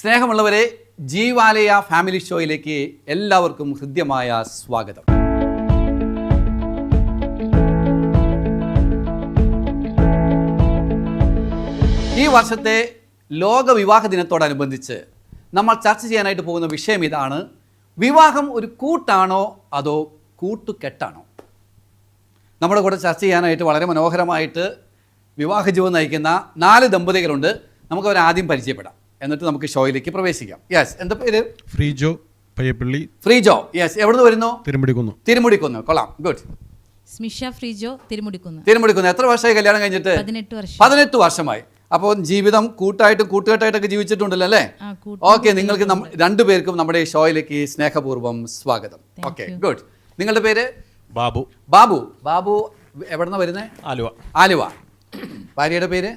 സ്നേഹമുള്ളവരെ, ജീവാലയ ഫാമിലി ഷോയിലേക്ക് എല്ലാവർക്കും ഹൃദ്യമായ സ്വാഗതം. ഈ വർഷത്തെ ലോക വിവാഹ ദിനത്തോടനുബന്ധിച്ച് നമ്മൾ ചർച്ച ചെയ്യാനായിട്ട് പോകുന്ന വിഷയം ഇതാണ്: വിവാഹം ഒരു കൂട്ടാണോ അതോ കൂട്ടുകെട്ടാണോ? നമ്മുടെ കൂടെ ചർച്ച ചെയ്യാനായിട്ട് വളരെ മനോഹരമായിട്ട് വിവാഹ ജീവിതം നയിക്കുന്ന 4 ദമ്പതികളുണ്ട്. നമുക്കവർ ആദ്യം പരിചയപ്പെടാം, എന്നിട്ട് നമുക്ക് ഷോയിലേക്ക് പ്രവേശിക്കാം. യെസ്, എന്താ പേര്? ഫ്രീജോ പയ്യപ്പള്ളി. ഫ്രീജോ, യെസ്. എവിടുന്ന് വരുന്നു? തിരുമുടിക്കുന്ന്. കൊള്ളാം, ഗുഡ്. സ്മിഷ ഫ്രീജോ, തിരുമുടിക്കുന്ന്. എത്ര വർഷമായി കല്യാണം കഴിഞ്ഞിട്ട്? 18 വർഷമായി. അപ്പോൾ ജീവിതം കൂട്ടായിട്ടും കൂട്ടുകെട്ടായിട്ടൊക്കെ ജീവിച്ചിട്ടുണ്ടല്ലോ അല്ലേ? ഓക്കെ, നിങ്ങൾക്ക് രണ്ടുപേർക്കും നമ്മുടെ ഷോയിലേക്ക് സ്നേഹപൂർവ്വം സ്വാഗതം. Okay, good. നിങ്ങളുടെ പേര്? ബാബു. ബാബു എവിടെന്നാ വരുന്നത്? ആലുവ. ഭാര്യയുടെ പേര്?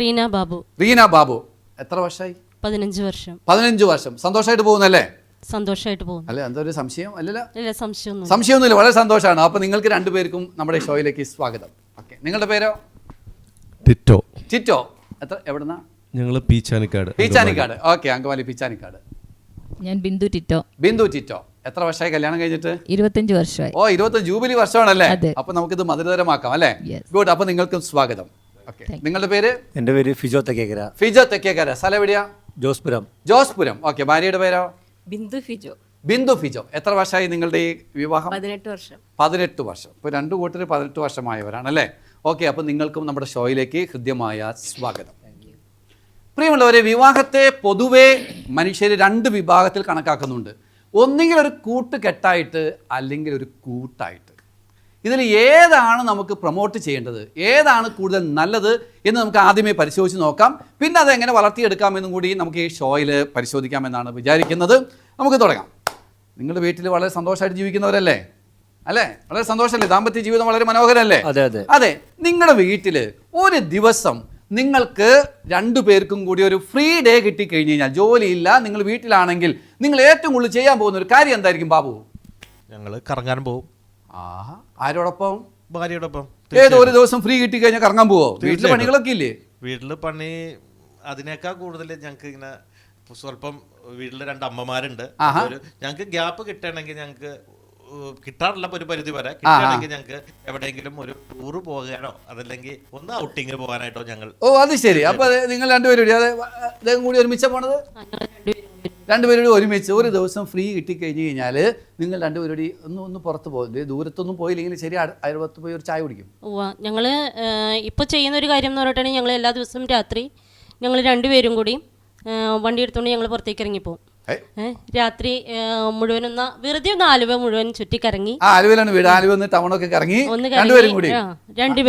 റീന ബാബു. എത്ര വർഷമായി? 15 വർഷം. സന്തോഷമായിട്ട് പോകുന്നല്ലേ? സന്തോഷമായിട്ട് പോകുന്നു. അല്ലെ, എന്താ ഒരു സംശയം? അല്ലല്ലോ, സംശയമൊന്നുമില്ല. വളരെ സന്തോഷമാണ്. അപ്പൊ നിങ്ങൾക്ക് രണ്ടുപേർക്കും നമ്മുടെ ഷോയിലേക്ക് സ്വാഗതം. ഓക്കെ, നിങ്ങളുടെ പേരോ? ടിറ്റോ. എവിടെന്നാ? ഞങ്ങൾ പീച്ചാനിക്കാട്. ഓക്കെ, അങ്കമാലി പീച്ചാനിക്കാട്. ഞാൻ ബിന്ദു ടിറ്റോ. എത്ര വർഷമായി കല്യാണം കഴിഞ്ഞിട്ട്? 25 വർഷമായി. 25 ജൂബിലി വർഷമാണല്ലേ? അപ്പൊ നമുക്കിത് മധുരതരമാക്കാം അല്ലേ? ഗുഡ്. അപ്പൊ നിങ്ങൾക്കും സ്വാഗതം. ഓക്കെ, നിങ്ങളുടെ പേര്? എന്റെ പേര് ഫിജോ തെക്കേക്കര. സ്ഥലം എവിടെയാ? ജോസ്പുരം. ഓക്കെ, ഭാര്യയുടെ പേരോ? ബിന്ദു ഫിജോ. എത്ര വർഷമായി നിങ്ങളുടെ ഈ വിവാഹം? 18 വർഷം. ഇപ്പോൾ 2 കൂട്ടർ 18 വർഷമായവരാണല്ലേ? ഓക്കെ, അപ്പോൾ നിങ്ങൾക്കും നമ്മുടെ ഷോയിലേക്ക് ഹൃദ്യമായ സ്വാഗതം. പ്രിയമുള്ളവരെ, വിവാഹത്തെ പൊതുവേ മനുഷ്യർ 2 വിഭാഗത്തിൽ കണക്കാക്കുന്നുണ്ട്. ഒന്നുകിൽ ഒരു കൂട്ടുകെട്ടായിട്ട്, അല്ലെങ്കിൽ ഒരു കൂട്ടായിട്ട്. ഇതിൽ ഏതാണ് നമുക്ക് പ്രൊമോട്ട് ചെയ്യേണ്ടത്, ഏതാണ് കൂടുതൽ നല്ലത് എന്ന് നമുക്ക് ആദ്യമേ പരിശോധിച്ച് നോക്കാം. പിന്നെ അതെങ്ങനെ വളർത്തിയെടുക്കാമെന്നും കൂടി നമുക്ക് ഈ ഷോയിൽ പരിശോധിക്കാമെന്നാണ് വിചാരിക്കുന്നത്. നമുക്ക് തുടങ്ങാം. നിങ്ങളുടെ വീട്ടിൽ വളരെ സന്തോഷമായിട്ട് ജീവിക്കുന്നവരല്ലേ? അല്ലേ? വളരെ സന്തോഷമല്ലേ? ദാമ്പത്യ ജീവിതം വളരെ മനോഹരമല്ലേ? അതെ. നിങ്ങളുടെ വീട്ടിൽ ഒരു ദിവസം നിങ്ങൾക്ക് 2 പേർക്കും കൂടി ഒരു ഫ്രീ ഡേ കിട്ടിക്കഴിഞ്ഞ് കഴിഞ്ഞാൽ, ജോലിയില്ല, നിങ്ങൾ വീട്ടിലാണെങ്കിൽ, നിങ്ങൾ ഏറ്റവും കൂടുതൽ ചെയ്യാൻ പോകുന്ന ഒരു കാര്യം എന്തായിരിക്കും ബാബു? ഞങ്ങൾ കറങ്ങാൻ പോകും. ആരോടൊപ്പം? ഭാര്യയോടൊപ്പം. ഏതോ ഒരു ദിവസം ഫ്രീ കിട്ടിക്കഴിഞ്ഞാൽ കറങ്ങാൻ പോവോ? വീട്ടിൽ പണികളൊക്കെ ഇല്ലേ? വീട്ടിൽ പണി അതിനേക്കാൾ കൂടുതൽ ഞങ്ങൾക്ക് ഇങ്ങനെ സ്വല്പം വീട്ടിൽ 2 അമ്മമാരുണ്ട്. ഞങ്ങൾക്ക് ഗ്യാപ്പ് കിട്ടണമെങ്കിൽ ഞങ്ങൾക്ക് കിട്ടാറില്ല, ഒരു പരിധി വരെ കിട്ടുകയാണെങ്കിൽ ഞങ്ങൾക്ക് എവിടെയെങ്കിലും ഒരു ടൂർ പോകാനോ അതല്ലെങ്കിൽ ഒന്ന് ഔട്ടിങ്ങിന് പോകാനായിട്ടോ ഞങ്ങൾ. അത് ശരി. അപ്പൊ നിങ്ങൾ രണ്ടുപേരും കൂടി ഒരുമിച്ച പോണത്? 2 പേരും ഒരുമിച്ച് ഒരു ദിവസം ഫ്രീ കിട്ടിക്കഴിഞ്ഞ് കഴിഞ്ഞാൽ നിങ്ങൾ 2 പേരും ഒന്ന് പുറത്ത് പോകും. ദൂരത്തൊന്നും പോയില്ലെങ്കിൽ ശരി, അയൽപത്ത് പോയി ഒരു ചായ കുടിക്കും. ഞങ്ങൾ ഇപ്പോൾ ചെയ്യുന്ന ഒരു കാര്യം എന്ന് പറഞ്ഞിട്ടുണ്ടെങ്കിൽ, ഞങ്ങൾ എല്ലാ ദിവസവും രാത്രി ഞങ്ങൾ 2 പേരും കൂടി വണ്ടി എടുത്തുകൊണ്ട് ഞങ്ങൾ പുറത്തേക്ക് ഇറങ്ങിപ്പോവും. രാത്രി മുഴുവൻ വെറുതെ ആലുവ മുഴുവൻ ചുറ്റിക്കറങ്ങി. ആലുവയിലാണ് വീട്. ആലുവ ടൗണൊക്കെ കറങ്ങി 2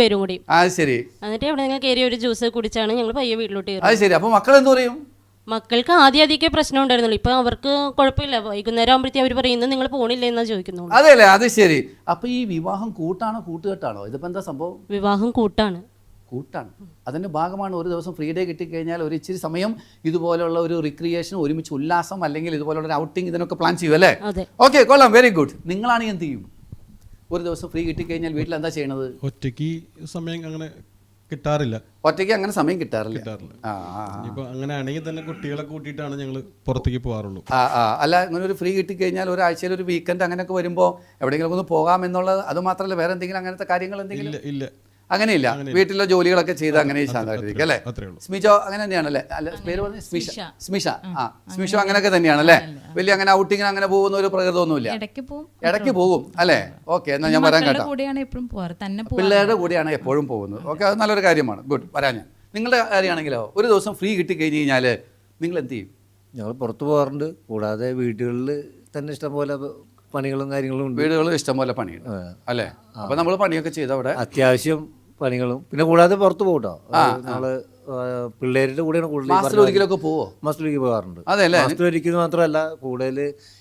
പേരും കൂടി. ശരി. എന്നിട്ട് അവിടെ നിങ്ങൾ കയറി ഒരു ജ്യൂസ് കുടിച്ചാണ് ഞങ്ങൾ പയ്യെ വീട്ടിലോട്ട് കയറി. ശരി. അപ്പൊ മക്കൾ എന്ത് പറയും? മക്കൾക്ക് ആദ്യമൊക്കെ പ്രശ്നം ഉണ്ടായിരുന്നുള്ളൂ. ഇപ്പൊ അവർക്ക് കുഴപ്പമില്ല. വൈകുന്നേരം ആകുമ്പോഴത്തേക്കും അവർ പറയുന്നത് നിങ്ങൾ പോണില്ല എന്നാ ചോദിക്കുന്നു. അതെല്ലേ? അത് ശരി. അപ്പൊ ഈ വിവാഹം കൂട്ടാണോ കൂട്ടുകെട്ടാണോ? ഇതിപ്പോ എന്താ സംഭവം? വിവാഹം കൂട്ടാണ്. അതിൻ്റെ ഭാഗമാണ്. ഒരു ദിവസം ഫ്രീ ഡേ കിട്ടിക്കഴിഞ്ഞാൽ ഒരു ഇച്ചിരി സമയം ഇതുപോലുള്ള ഒരു റിക്രിയേഷൻ, ഒരുമിച്ച് ഉല്ലാസം, അല്ലെങ്കിൽ ഇതുപോലുള്ള ഒരു ഔട്ടിങ്, ഇതിനൊക്കെ പ്ലാൻ ചെയ്യും അല്ലേ? ഓക്കെ, കൊള്ളാം, വെരി ഗുഡ്. നിങ്ങളാണെങ്കിൽ എന്ത് ചെയ്യും? ഒരു ദിവസം ഫ്രീ കിട്ടിക്കഴിഞ്ഞാൽ വീട്ടിൽ എന്താ ചെയ്യണത്? ഒറ്റയ്ക്ക് സമയം അങ്ങനെ കിട്ടാറില്ല. ഇപ്പൊ അങ്ങനെ ആണെങ്കിൽ തന്നെ കുട്ടികളെ കൂട്ടിയിട്ടാണ് ഞങ്ങൾ പുറത്തേക്ക് പോകാറുള്ളൂ. അല്ല, ഇങ്ങനെ ഒരു ഫ്രീ കിട്ടിക്കഴിഞ്ഞാൽ ഒരാഴ്ചയിൽ ഒരു വീക്കെൻഡ് അങ്ങനെയൊക്കെ വരുമ്പോൾ എവിടെയെങ്കിലും ഒന്ന് പോകാം എന്നുള്ളത്, അത് മാത്രമല്ല വേറെ എന്തെങ്കിലും അങ്ങനത്തെ കാര്യങ്ങൾ എന്തെങ്കിലും? ഇല്ല, അങ്ങനെയില്ല. വീട്ടിലെ ജോലികളൊക്കെ ചെയ്ത് അങ്ങനെ ശാന്തമായിട്ടിരിക്കും അല്ലേ? സ്മിജോ അങ്ങനെ തന്നെയാണല്ലേ? അല്ല, പേര് പറഞ്ഞ സ്മിഷോ അങ്ങനെയൊക്കെ തന്നെയാണല്ലേ? വലിയ അങ്ങനെ ഔട്ടിങ്ങിന് അങ്ങനെ പോകുന്ന ഒരു പ്രകൃതമൊന്നുമില്ല. ഇടയ്ക്ക് പോകും അല്ലേ? ഓക്കെ, എന്നാൽ ഞാൻ വരാൻ കേട്ടോ. പിള്ളേരുടെ കൂടെയാണ് എപ്പോഴും പോകുന്നത്. ഓക്കെ, അത് നല്ലൊരു കാര്യമാണ്. ഗുഡ്. വരാൻ ഞാൻ. നിങ്ങളുടെ കാര്യമാണെങ്കിലോ, ഒരു ദിവസം ഫ്രീ കിട്ടിക്കഴിഞ്ഞ് കഴിഞ്ഞാൽ നിങ്ങൾ എന്ത് ചെയ്യും? ഞങ്ങൾ പുറത്ത് പോകാറുണ്ട്. കൂടാതെ വീടുകളിൽ തന്നെ ഇഷ്ടംപോലെ പണികളും കാര്യങ്ങളും ഉണ്ട്. വീടുകളിൽ ഇഷ്ടംപോലെ പണിയുണ്ട് അല്ലേ? അപ്പൊ നമ്മൾ പണിയൊക്കെ ചെയ്ത് അവിടെ അത്യാവശ്യം പണികളും, പിന്നെ കൂടാതെ പുറത്ത് പോകട്ടോ. നമ്മള് പിള്ളേരുടെ കൂടെയാണ് കൂടുതൽ. മാസത്തിലൊരിക്കലൊക്കെ പോവോ? മാസത്തിലേക്ക് പോകാറുണ്ട്. അതെല്ലേ? മാസത്തിലൊരിക്കൽ മാത്രമല്ല, കൂടുതൽ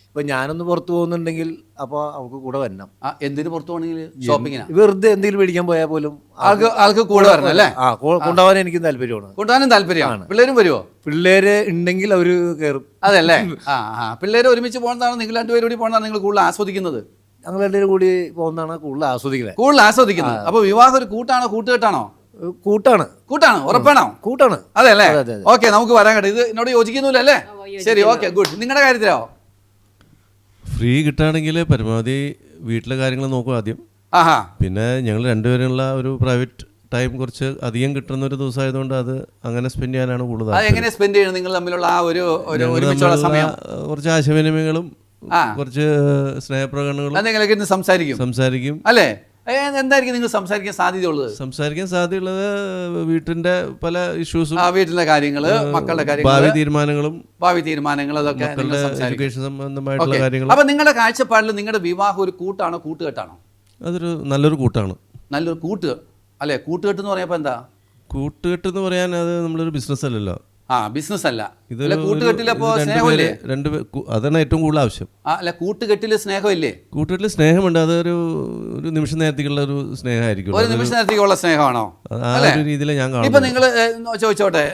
ഇപ്പൊ ഞാനൊന്ന് പുറത്ത് പോകുന്നുണ്ടെങ്കിൽ അപ്പൊ അവൾക്ക് കൂടെ വരണം. എന്തിനു പുറത്ത് പോകണമെങ്കിൽ? ഷോപ്പിങ്ങിനാ? വെറുതെ എന്തെങ്കിലും മേടിക്കാൻ പോയാൽ പോലും ആൾക്ക് കൂടെ വരണം അല്ലേ? കൊണ്ടുപോകാൻ എനിക്കും താല്പര്യമാണ്. കൊണ്ടുപോകാനും താല്പര്യമാണ്. പിള്ളേരും വരുമോ? പിള്ളേര് ഉണ്ടെങ്കിൽ അവര് കയറും. അതല്ലേ? പിള്ളേര് ഒരുമിച്ച് പോകുന്നതാണ്, നിങ്ങൾ 2 പേരും കൂടി പോകുന്നതാണ് നിങ്ങൾ കൂടുതൽ ആസ്വദിക്കുന്നത്? ഞങ്ങൾ 2 പേരും കൂടി പോകുന്നതാണ് കൂടുതൽ ആസ്വദിക്കുന്നത്. അപ്പൊ വിവാഹം ഒരു കൂട്ടാണോ കൂട്ടുകെട്ടാണോ? കൂട്ടാണ്. ഉറപ്പാണോ? കൂട്ടാണ്. അതെ അല്ലേ? ഓക്കെ, നമുക്ക് വരാൻ കേട്ടോ. ഇത് എന്നോട് യോജിക്കുന്നില്ലല്ലേ? ശരി, ഓക്കെ, ഗുഡ്. നിങ്ങളുടെ കാര്യത്തിലോ? ഫ്രീ കിട്ടുകയാണെങ്കിൽ പരമാവധി വീട്ടിലെ കാര്യങ്ങൾ നോക്കും ആദ്യം. ആഹാ. പിന്നെ ഞങ്ങൾ രണ്ടുപേരുള്ള ഒരു പ്രൈവറ്റ് ടൈം കുറച്ച് അധികം കിട്ടുന്ന ഒരു ദിവസമായതുകൊണ്ട് അത് അങ്ങനെ സ്പെൻഡ് ചെയ്യാനാണ് കൂടുതൽ. അത് എങ്ങനെ സ്പെൻഡ് ചെയ്യണം നിങ്ങൾ തമ്മിലുള്ള ആ ഒരു ഒരുമിച്ചുള്ള സമയം? കുറച്ച് ആശയവിനിമയങ്ങളും കുറച്ച് സ്നേഹപ്രകടനങ്ങളും എന്തെങ്കിലും സംസാരിക്കും അല്ലേ? എന്തായിരിക്കും നിങ്ങൾ സംസാരിക്കാൻ സാധ്യതയുള്ളത്? വീട്ടിന്റെ പല ഇഷ്യൂസും, വീട്ടിലെ കാര്യങ്ങള്, മക്കളുടെ കാര്യങ്ങൾ, ഭാവി തീരുമാനങ്ങൾ, അതൊക്കെ എഡ്യൂക്കേഷൻ സംബന്ധമായിട്ടുള്ള കാര്യങ്ങൾ. അപ്പൊ നിങ്ങളുടെ കാഴ്ചപ്പാടിൽ നിങ്ങളുടെ വിവാഹം ഒരു കൂട്ടാണോ കൂട്ടുകെട്ടാണോ? അതൊരു നല്ലൊരു കൂട്ടാണ്. നല്ലൊരു കൂട്ട് അല്ലെ? കൂട്ടുകെട്ട് എന്ന് പറയുമ്പോ എന്താ? കൂട്ടുകെട്ട് എന്ന് പറയാൻ അത് നമ്മളൊരു ബിസിനസ് അല്ലല്ലോ. ബിസിനസ് അല്ല. കൂട്ടുകെട്ടിലപ്പോ സ്നേഹമില്ലേ? അതാണ് ഏറ്റവും കൂടുതൽ ആവശ്യം. അല്ല, കൂട്ടുകെട്ടില് സ്നേഹമില്ലേ? കൂട്ടുകെട്ടിൽ സ്നേഹമുണ്ട്. അതൊരു നിമിഷ നേരത്തേക്കുള്ള ഒരു സ്നേഹമായിരിക്കും. ഒരു നിമിഷ നേരത്തേക്കുള്ള സ്നേഹമാണോ? ആ ഒരു രീതിയിൽ ഞാൻ കാണും. ഇപ്പൊ നിങ്ങൾ ചോദിച്ചോട്ടെ,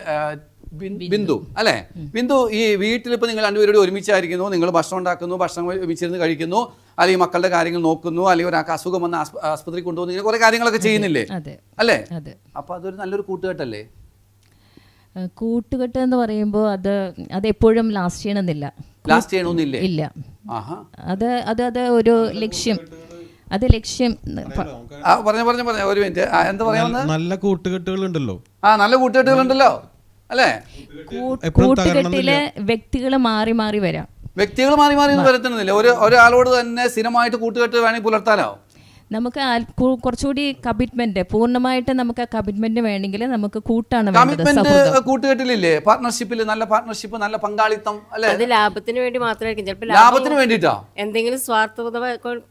ബിന്ദു അല്ലെ? ബിന്ദു, ഈ വീട്ടിലിപ്പോൾ നിങ്ങൾ രണ്ടുപേരോട് ഒരുമിച്ചായിരിക്കുന്നു, നിങ്ങൾ ഭക്ഷണം ഉണ്ടാക്കുന്നു, ഭക്ഷണം ഒരുമിച്ചിരുന്ന് കഴിക്കുന്നു, അല്ലെങ്കിൽ മക്കളുടെ കാര്യങ്ങൾ നോക്കുന്നു, അല്ലെങ്കിൽ ഒരാൾക്ക് അസുഖം വന്ന് ആസ്പത്രി കൊണ്ടുപോകുന്നു, ഇങ്ങനെ കുറെ കാര്യങ്ങളൊക്കെ ചെയ്യുന്നില്ലേ? അല്ലേ? അപ്പൊ അതൊരു നല്ലൊരു കൂട്ടുകെട്ടല്ലേ? കൂട്ടുകെട്ട് എന്ന് പറയുമ്പോൾ അത് എപ്പോഴും ലാസ്റ്റ് ചെയ്യണമെന്നില്ല. ഇല്ല. അത് ഒരു ലക്ഷ്യം. പറഞ്ഞ ഒരു മിനിറ്റ്, എന്താ പറയാ? നല്ല കൂട്ടുകെട്ടുകളുണ്ടല്ലോ. നല്ല കൂട്ടുകെട്ടുകളുണ്ടല്ലോ അല്ലേ? കൂട്ടുകെട്ടിലെ വ്യക്തികൾ മാറി മാറി വരാം. വ്യക്തികൾ മാറി വരത്തുന്നില്ല. ഒരാളോട് തന്നെ സ്ഥിരമായിട്ട് കൂട്ടുകെട്ട് വേണമെങ്കിൽ പുലർത്താനോ? നമുക്ക് കുറച്ചുകൂടി കമ്മിറ്റ്മെന്റ്, പൂർണ്ണമായിട്ട് നമുക്ക് ആ കമ്മിറ്റ്മെന്റ് വേണമെങ്കിൽ നമുക്ക് കൂട്ടാണ് കൂട്ടുകെട്ടിലില്ലേ? പാർട്ണർഷിപ്പിൽ നല്ല പാർട്ണർഷിപ്പ്, നല്ല പങ്കാളിത്തം അല്ലേ? അത് ലാഭത്തിന് വേണ്ടി മാത്രമായിരിക്കും. ചിലപ്പോൾ ലാഭത്തിന് വേണ്ടിയിട്ടാ, എന്തെങ്കിലും സ്വാർത്ഥത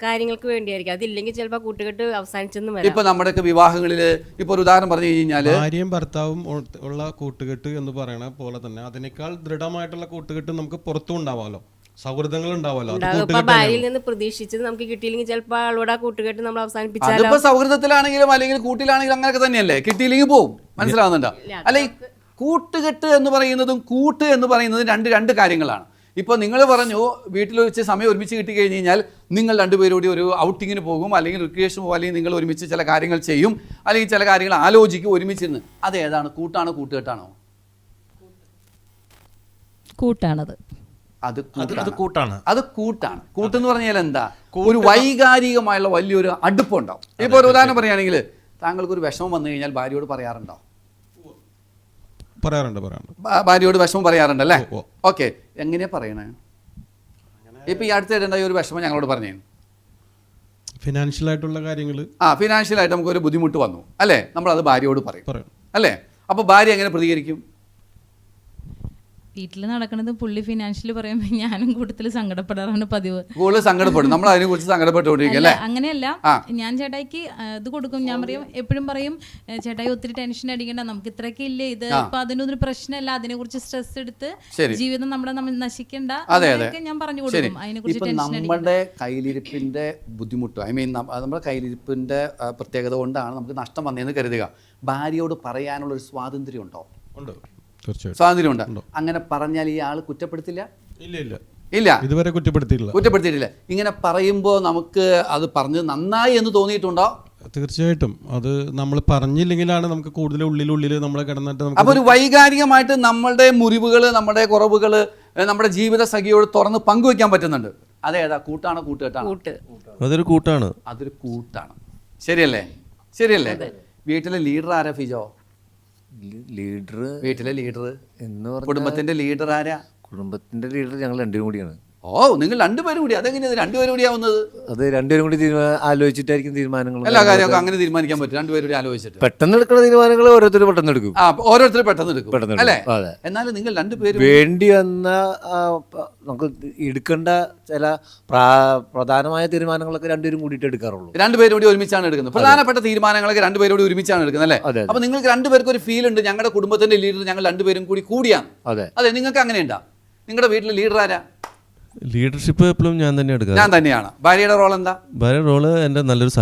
കാര്യങ്ങൾക്ക് വേണ്ടിയായിരിക്കും. അതില്ലെങ്കിൽ ചിലപ്പോൾ കൂട്ടുകെട്ട് അവസാനിച്ചെന്ന് വരാം. ഇപ്പൊ നമ്മുടെയൊക്കെ വിവാഹങ്ങളില് ഇപ്പൊ ഒരു ഉദാഹരണം പറഞ്ഞു കഴിഞ്ഞാല്, ഭാര്യയും ഭർത്താവും ഉള്ള കൂട്ടുകെട്ട് എന്ന് പറയണ പോലെ തന്നെ അതിനേക്കാൾ ദൃഢമായിട്ടുള്ള കൂട്ടുകെട്ട് നമുക്ക് പുറത്തും ഉണ്ടാവാമല്ലോ. സൗഹൃദങ്ങൾ ഉണ്ടാവുമല്ലോ. ഭാര്യയിൽ നിന്ന് പ്രതീക്ഷിച്ചത് നമുക്ക് കിട്ടിയില്ലെങ്കിൽ ചിലപ്പോൾ ആളോട് ആ കൂട്ടുകെട്ട് നമ്മൾ അവസാനിപ്പിച്ചാൽ, അതിപ്പോ സൗഹൃദത്തിലാണെങ്കിലും അല്ലെങ്കിൽ കൂട്ടിലാണെങ്കിലും അങ്ങനെയൊക്കെ തന്നെയല്ലേ? കിട്ടിയില്ലെങ്കിൽ പോവും. മനസ്സിലാവുന്നുണ്ടോ? അല്ലെ, കൂട്ടുകെട്ട് എന്ന് പറയുന്നതും കൂട്ട് എന്ന് പറയുന്നതും രണ്ട് കാര്യങ്ങളാണ്. ഇപ്പോൾ നിങ്ങൾ പറഞ്ഞു വീട്ടിൽ വെച്ച് സമയം ഒരുമിച്ച് കിട്ടി കഴിഞ്ഞ് കഴിഞ്ഞാൽ നിങ്ങൾ രണ്ടുപേരോടി ഒരു ഔട്ടിങ്ങിന് പോകും, അല്ലെങ്കിൽ റിക്രിയേഷൻ പോകും, അല്ലെങ്കിൽ നിങ്ങൾ ഒരുമിച്ച് ചില കാര്യങ്ങൾ ചെയ്യും, അല്ലെങ്കിൽ ചില കാര്യങ്ങൾ ആലോചിക്കും ഒരുമിച്ചിരുന്ന്. അത് ഏതാണ്? കൂട്ടാണോ കൂട്ടുകെട്ടാണോ? കൂട്ടാണത്. അത് കൂട്ടാണ്. കൂട്ടെന്ന് പറഞ്ഞാൽ എന്താ? ഒരു വൈകാരികമായുള്ള വലിയൊരു അടുപ്പുണ്ടാവും. ഇപ്പോൾ ഒരു ഉദാഹരണം പറയുകയാണെങ്കിൽ, താങ്കൾക്ക് ഒരു വിഷമം വന്നു കഴിഞ്ഞാൽ ഭാര്യയോട് പറയാറുണ്ടോ? ഭാര്യയോട് വിഷമം പറയാറുണ്ടല്ലേ? ഓക്കെ, എങ്ങനെയാ പറയണേ? ഇപ്പൊ ഈ അടുത്തിടെ ഒരു വിഷമം ഞങ്ങളോട് പറഞ്ഞു, ഫിനാൻഷ്യൽ ആയിട്ടുള്ള കാര്യങ്ങൾ. ഫിനാൻഷ്യലായിട്ട് നമുക്കൊരു ബുദ്ധിമുട്ട് വന്നു അല്ലേ? നമ്മളത് ഭാര്യയോട് പറയും അല്ലേ? അപ്പൊ ഭാര്യ എങ്ങനെ പ്രതികരിക്കും? വീട്ടിൽ നടക്കുന്നത് പുള്ളി ഫിനാൻഷ്യലി പറയുമ്പോൾ ഞാനും കൂടുതൽ സങ്കടപ്പെടാറാണ് പതിവ്. കൂടുതൽ സങ്കടപ്പെടും. നമ്മൾ അതിനെ കുറിച്ച് സങ്കടപ്പെട്ടുകൊണ്ടിരിക്കും. അങ്ങനെയല്ല, ഞാൻ ചേട്ടായിക്ക് ഇത് കൊടുക്കും. ഞാൻ എപ്പോഴും പറയും, ചേട്ടായി ഒത്തിരി ടെൻഷൻ അടിക്കണ്ട, നമുക്ക് ഇത്രയൊക്കെ ഇല്ലേ, ഇത് ഇപ്പൊ അതിനൊരു പ്രശ്നമല്ല, അതിനെ കുറിച്ച് സ്ട്രെസ് എടുത്ത് ജീവിതം നമ്മുടെ നശിക്കണ്ട, അതൊക്കെ ഞാൻ പറഞ്ഞു കൊടുക്കും. അതിനെ കുറിച്ച് നമ്മുടെ കയ്യിലിരിപ്പിന്റെ ബുദ്ധിമുട്ട്, നമ്മുടെ കയ്യിലിരിപ്പിന്റെ പ്രത്യേകത കൊണ്ടാണ് നമുക്ക് നഷ്ടം വന്നതെന്ന് കരുതുക. ഭാര്യയോട് പറയാനുള്ള ഒരു സ്വാതന്ത്ര്യം ഉണ്ടോ? സ്വാതന്ത്ര്യമുണ്ട്. അങ്ങനെ പറഞ്ഞാൽ ഈ ആള് കുറ്റപ്പെടുത്തില്ല? ഇല്ല, ഇതുവരെ കുറ്റപ്പെടുത്തിയിട്ടില്ല. ഇങ്ങനെ പറയുമ്പോൾ നമുക്ക് അത് പറഞ്ഞത് നന്നായി എന്ന് തോന്നിയിട്ടുണ്ടോ? തീർച്ചയായിട്ടും. അത് നമ്മൾ പറഞ്ഞില്ലെങ്കിലാണ് നമുക്ക് കൂടുതൽ ഉള്ളിൽ നമ്മൾ കിടന്നിട്ട്. അപ്പൊ ഒരു വൈകാരികമായിട്ട് നമ്മളുടെ മുറിവുകള്, നമ്മുടെ കുറവുകള് നമ്മുടെ ജീവിത സഖിയോട് തുറന്ന് പങ്കുവെക്കാൻ പറ്റുന്നുണ്ട്. അതേതാ? കൂട്ടാണോ കൂട്ടുകെട്ടാണോ? അതൊരു കൂട്ടാണ്. ശരിയല്ലേ? വീട്ടിലെ ലീഡർ ആരാ ഫിജോ? വീട്ടിലെ ലീഡർ എന്ന് പറഞ്ഞാൽ കുടുംബത്തിന്റെ ലീഡർ ആരാ? കുടുംബത്തിന്റെ ലീഡർ ഞങ്ങൾ രണ്ടുപേരും കൂടിയാണ്. നിങ്ങൾ രണ്ടുപേരും കൂടി? അതെങ്ങനെയാണ് രണ്ടുപേരും കൂടി ആവുന്നത്? അത് രണ്ടുപേരും കൂടി ആലോചിച്ചിട്ടായിരിക്കും തീരുമാനങ്ങൾ. എല്ലാ കാര്യമൊക്കെ അങ്ങനെ തീരുമാനിക്കാൻ പറ്റും? രണ്ടുപേരും കൂടി ആലോചിച്ചിട്ട് പെട്ടെന്ന് എടുക്കുന്ന തീരുമാനങ്ങൾ ഓരോരുത്തർ പെട്ടെന്ന് എടുക്കും. അല്ലേ? എന്നാലും നിങ്ങൾ രണ്ടുപേരും വേണ്ടി വന്ന നമുക്ക് എടുക്കേണ്ട ചില പ്രധാനമായ തീരുമാനങ്ങളൊക്കെ രണ്ടുപേരും കൂടിയിട്ട് എടുക്കാറുള്ളൂ. രണ്ടുപേരും കൂടി ഒരുമിച്ചാണ് എടുക്കുന്നത്. പ്രധാനപ്പെട്ട തീരുമാനങ്ങളൊക്കെ രണ്ടുപേരും കൂടി ഒരുമിച്ചാണ് എടുക്കുന്നത് അല്ലേ? അപ്പൊ നിങ്ങൾക്ക് രണ്ടുപേർക്കും ഒരു ഫീൽ ഉണ്ട്, ഞങ്ങളുടെ കുടുംബത്തിന്റെ ലീഡർ ഞങ്ങൾ രണ്ടുപേരും കൂടിയാണ്. അതെ, നിങ്ങൾക്ക് അങ്ങനെയുണ്ടാ? നിങ്ങളുടെ വീട്ടിലെ ലീഡർ ആരാ? ലീഡർഷിപ്പ് എപ്പോഴും ഞാൻ തന്നെയാണ്. ഭാര്യയുടെ റോൾ എന്താ? ഭാര്യയുടെ റോള് എൻ്റെ നല്ലൊരു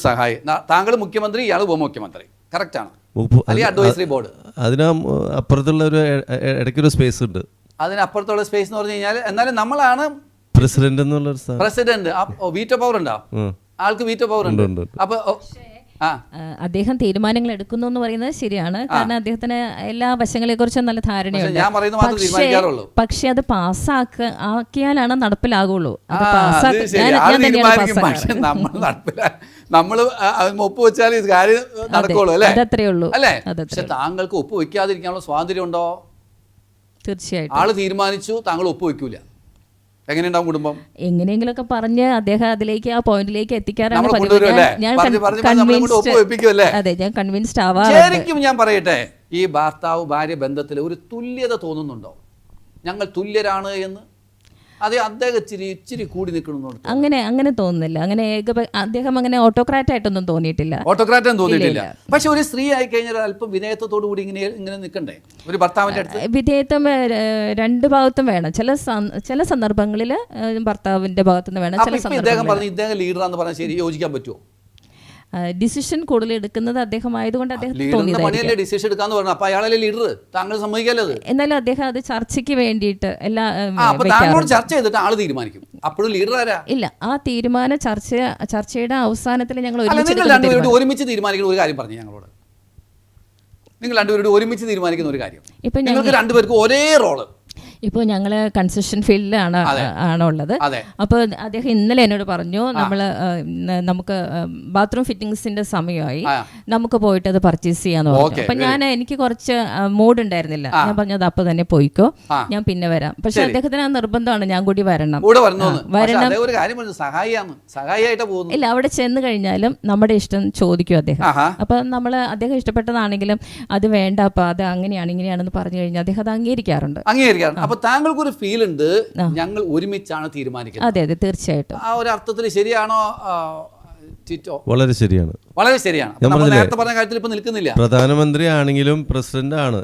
സഹായി. താങ്കൾ മുഖ്യമന്ത്രി, ഇയാൾ ഉപമുഖ്യമന്ത്രി. കറക്റ്റ് ആണ്? അല്ലെങ്കിൽ അഡ്വൈസറി ബോർഡ്? അതിനപ്പുറത്തുള്ള ഒരു ഇടയ്ക്കൊരു സ്പേസ് ഉണ്ട്. അതിനപ്പുറത്തുള്ള സ്പേസ് എന്ന് പറഞ്ഞു കഴിഞ്ഞാൽ എന്നാലും നമ്മളാണ് പ്രസിഡന്റ് എന്നുള്ള പ്രസിഡന്റ്. വീറ്റോ പവർ ഉണ്ടോ? ആൾക്ക് വീറ്റോ പവർ ഉണ്ട്. അപ്പൊ അദ്ദേഹം തീരുമാനങ്ങൾ എടുക്കുന്നു എന്ന് പറയുന്നത് ശരിയാണ്. കാരണം അദ്ദേഹത്തിന് എല്ലാ വശങ്ങളെ കുറിച്ചും നല്ല ധാരണയുണ്ട്. പക്ഷെ അത് ആക്കിയാലാണ് നടപ്പിലാകുള്ളൂ. നമ്മൾ ഒപ്പ് വെച്ചാൽ ഇത് കാര്യം നടക്കുള്ളൂ അല്ലേ? അതത്രേ ഉള്ളൂ. അല്ലേ? പക്ഷെ താങ്കൾക്ക് ഒപ്പ് വെക്കാതിരിക്കാനുള്ള സ്വാതന്ത്ര്യം ഉണ്ടോ? തീർച്ചയായിട്ടും. ആള് തീരുമാനിച്ചു, താങ്കൾ ഒപ്പ് വെക്കൂല, എങ്ങനെയുണ്ടാവും കുടുംബം? എങ്ങനെയെങ്കിലൊക്കെ പറഞ്ഞ് അദ്ദേഹം അതിലേക്ക് ആ പോയിന്റിലേക്ക് എത്തിക്കാറാണ് അതെ, ഞാൻ കൺവിൻസ്ഡ് ആവാം. ശരിക്കും ഞാൻ പറയട്ടെ, ഈ ഭർത്താവ് ഭാര്യ ബന്ധത്തിൽ ഒരു തുല്യത തോന്നുന്നുണ്ടോ? ഞങ്ങൾ തുല്യരാണ് എന്ന്? അതെ, അദ്ദേഹം ഇച്ചിരി കൂടി നിൽക്കണമെന്ന് അങ്ങനെ തോന്നുന്നില്ല. അങ്ങനെ അദ്ദേഹം അങ്ങനെ ഓട്ടോക്രാറ്റ് ആയിട്ടൊന്നും തോന്നിയിട്ടില്ല. ഓട്ടോക്രാറ്റ് തോന്നിയിട്ടില്ല. പക്ഷെ ഒരു സ്ത്രീ ആയി കഴിഞ്ഞാൽ അല്പം വിധേയത്വത്തോടു കൂടി ഇങ്ങനെ നിൽക്കണ്ടേ ഒരു ഭർത്താവിന്റെ അടുത്ത്? വിധേയത്വം രണ്ട് ഭാഗത്തും വേണം. ചില സന്ദർഭങ്ങളിൽ ഭർത്താവിന്റെ ഭാഗത്തുനിന്ന് വേണം. ചില സന്ദർഭങ്ങളിൽ ഇദ്ദേഹം ലീഡറാന്ന് പറഞ്ഞാൽ ശരി യോജിക്കാൻ പറ്റുമോ? ഡിസിഷൻ കൂടുതൽ എടുക്കുന്നത് അദ്ദേഹം ആയതുകൊണ്ട് ഡിസിഷൻ എടുക്കാന്ന് പറഞ്ഞു. അപ്പൊ അയാളല്ലേ ലീഡർ, താങ്കൾ സമ്മതിക്കാലത്. എന്നാലും അദ്ദേഹം അത് ചർച്ചയ്ക്ക് വേണ്ടിയിട്ട് ചർച്ച ചെയ്തിട്ട് ആള് തീരുമാനിക്കും. അപ്പോഴും ലീഡർ ആരാ? ഇല്ല, ആ തീരുമാനം ചർച്ചയുടെ അവസാനത്തിൽ ഞങ്ങൾ ഒരുമിച്ച് തീരുമാനിക്കുന്ന ഒരു കാര്യം പറഞ്ഞു ഞങ്ങളോട്. നിങ്ങൾ രണ്ടുപേരോട് ഒരുമിച്ച് തീരുമാനിക്കുന്ന ഒരു കാര്യം. ഇപ്പൊ നിങ്ങൾക്ക് രണ്ടുപേർക്കും ഒരേ റോള്. ഇപ്പോൾ ഞങ്ങൾ കൺസ്ട്രക്ഷൻ ഫീൽഡിലാണ് ആണുള്ളത്. അപ്പോൾ അദ്ദേഹം ഇന്നലെ എന്നോട് പറഞ്ഞു, നമുക്ക് ബാത്റൂം ഫിറ്റിംഗ്സിന്റെ സമയമായി, നമുക്ക് പോയിട്ട് അത് പർച്ചേസ് ചെയ്യാന്ന് പറഞ്ഞു. അപ്പൊ എനിക്ക് കുറച്ച് മൂഡ് ഉണ്ടായിരുന്നില്ല. ഞാൻ പറഞ്ഞത് അപ്പൊ തന്നെ പോയിക്കോ, ഞാൻ പിന്നെ വരാം. പക്ഷെ അദ്ദേഹത്തിന് ആ നിർബന്ധമാണ് ഞാൻ കൂടി വരണം. ഇല്ല, അവിടെ ചെന്ന് കഴിഞ്ഞാലും നമ്മുടെ ഇഷ്ടം ചോദിക്കും അദ്ദേഹം. അപ്പൊ അദ്ദേഹം ഇഷ്ടപ്പെട്ടതാണെങ്കിലും അത് വേണ്ട, അപ്പൊ അത് അങ്ങനെയാണ് ഇങ്ങനെയാണെന്ന് പറഞ്ഞു കഴിഞ്ഞാൽ അദ്ദേഹം അത് അംഗീകരിക്കാറുണ്ട്. അപ്പൊ താങ്കൾക്കൊരു ഫീൽ ഉണ്ട്, ഞങ്ങൾ ഒരുമിച്ചാണ് തീരുമാനിക്കുന്നത്. അതെ അതെ, തീർച്ചയായിട്ടും. ആ ഒരു അർത്ഥത്തിൽ ശരിയാണോ ടിറ്റോ? വളരെ ശരിയാണ്, വളരെ ശരിയാണ്. നേരത്തെ പറഞ്ഞ കാര്യത്തിൽ ഇപ്പൊ നിൽക്കുന്നില്ല. പ്രധാനമന്ത്രി ആണെങ്കിലും പ്രസിഡന്റ് ആണ്.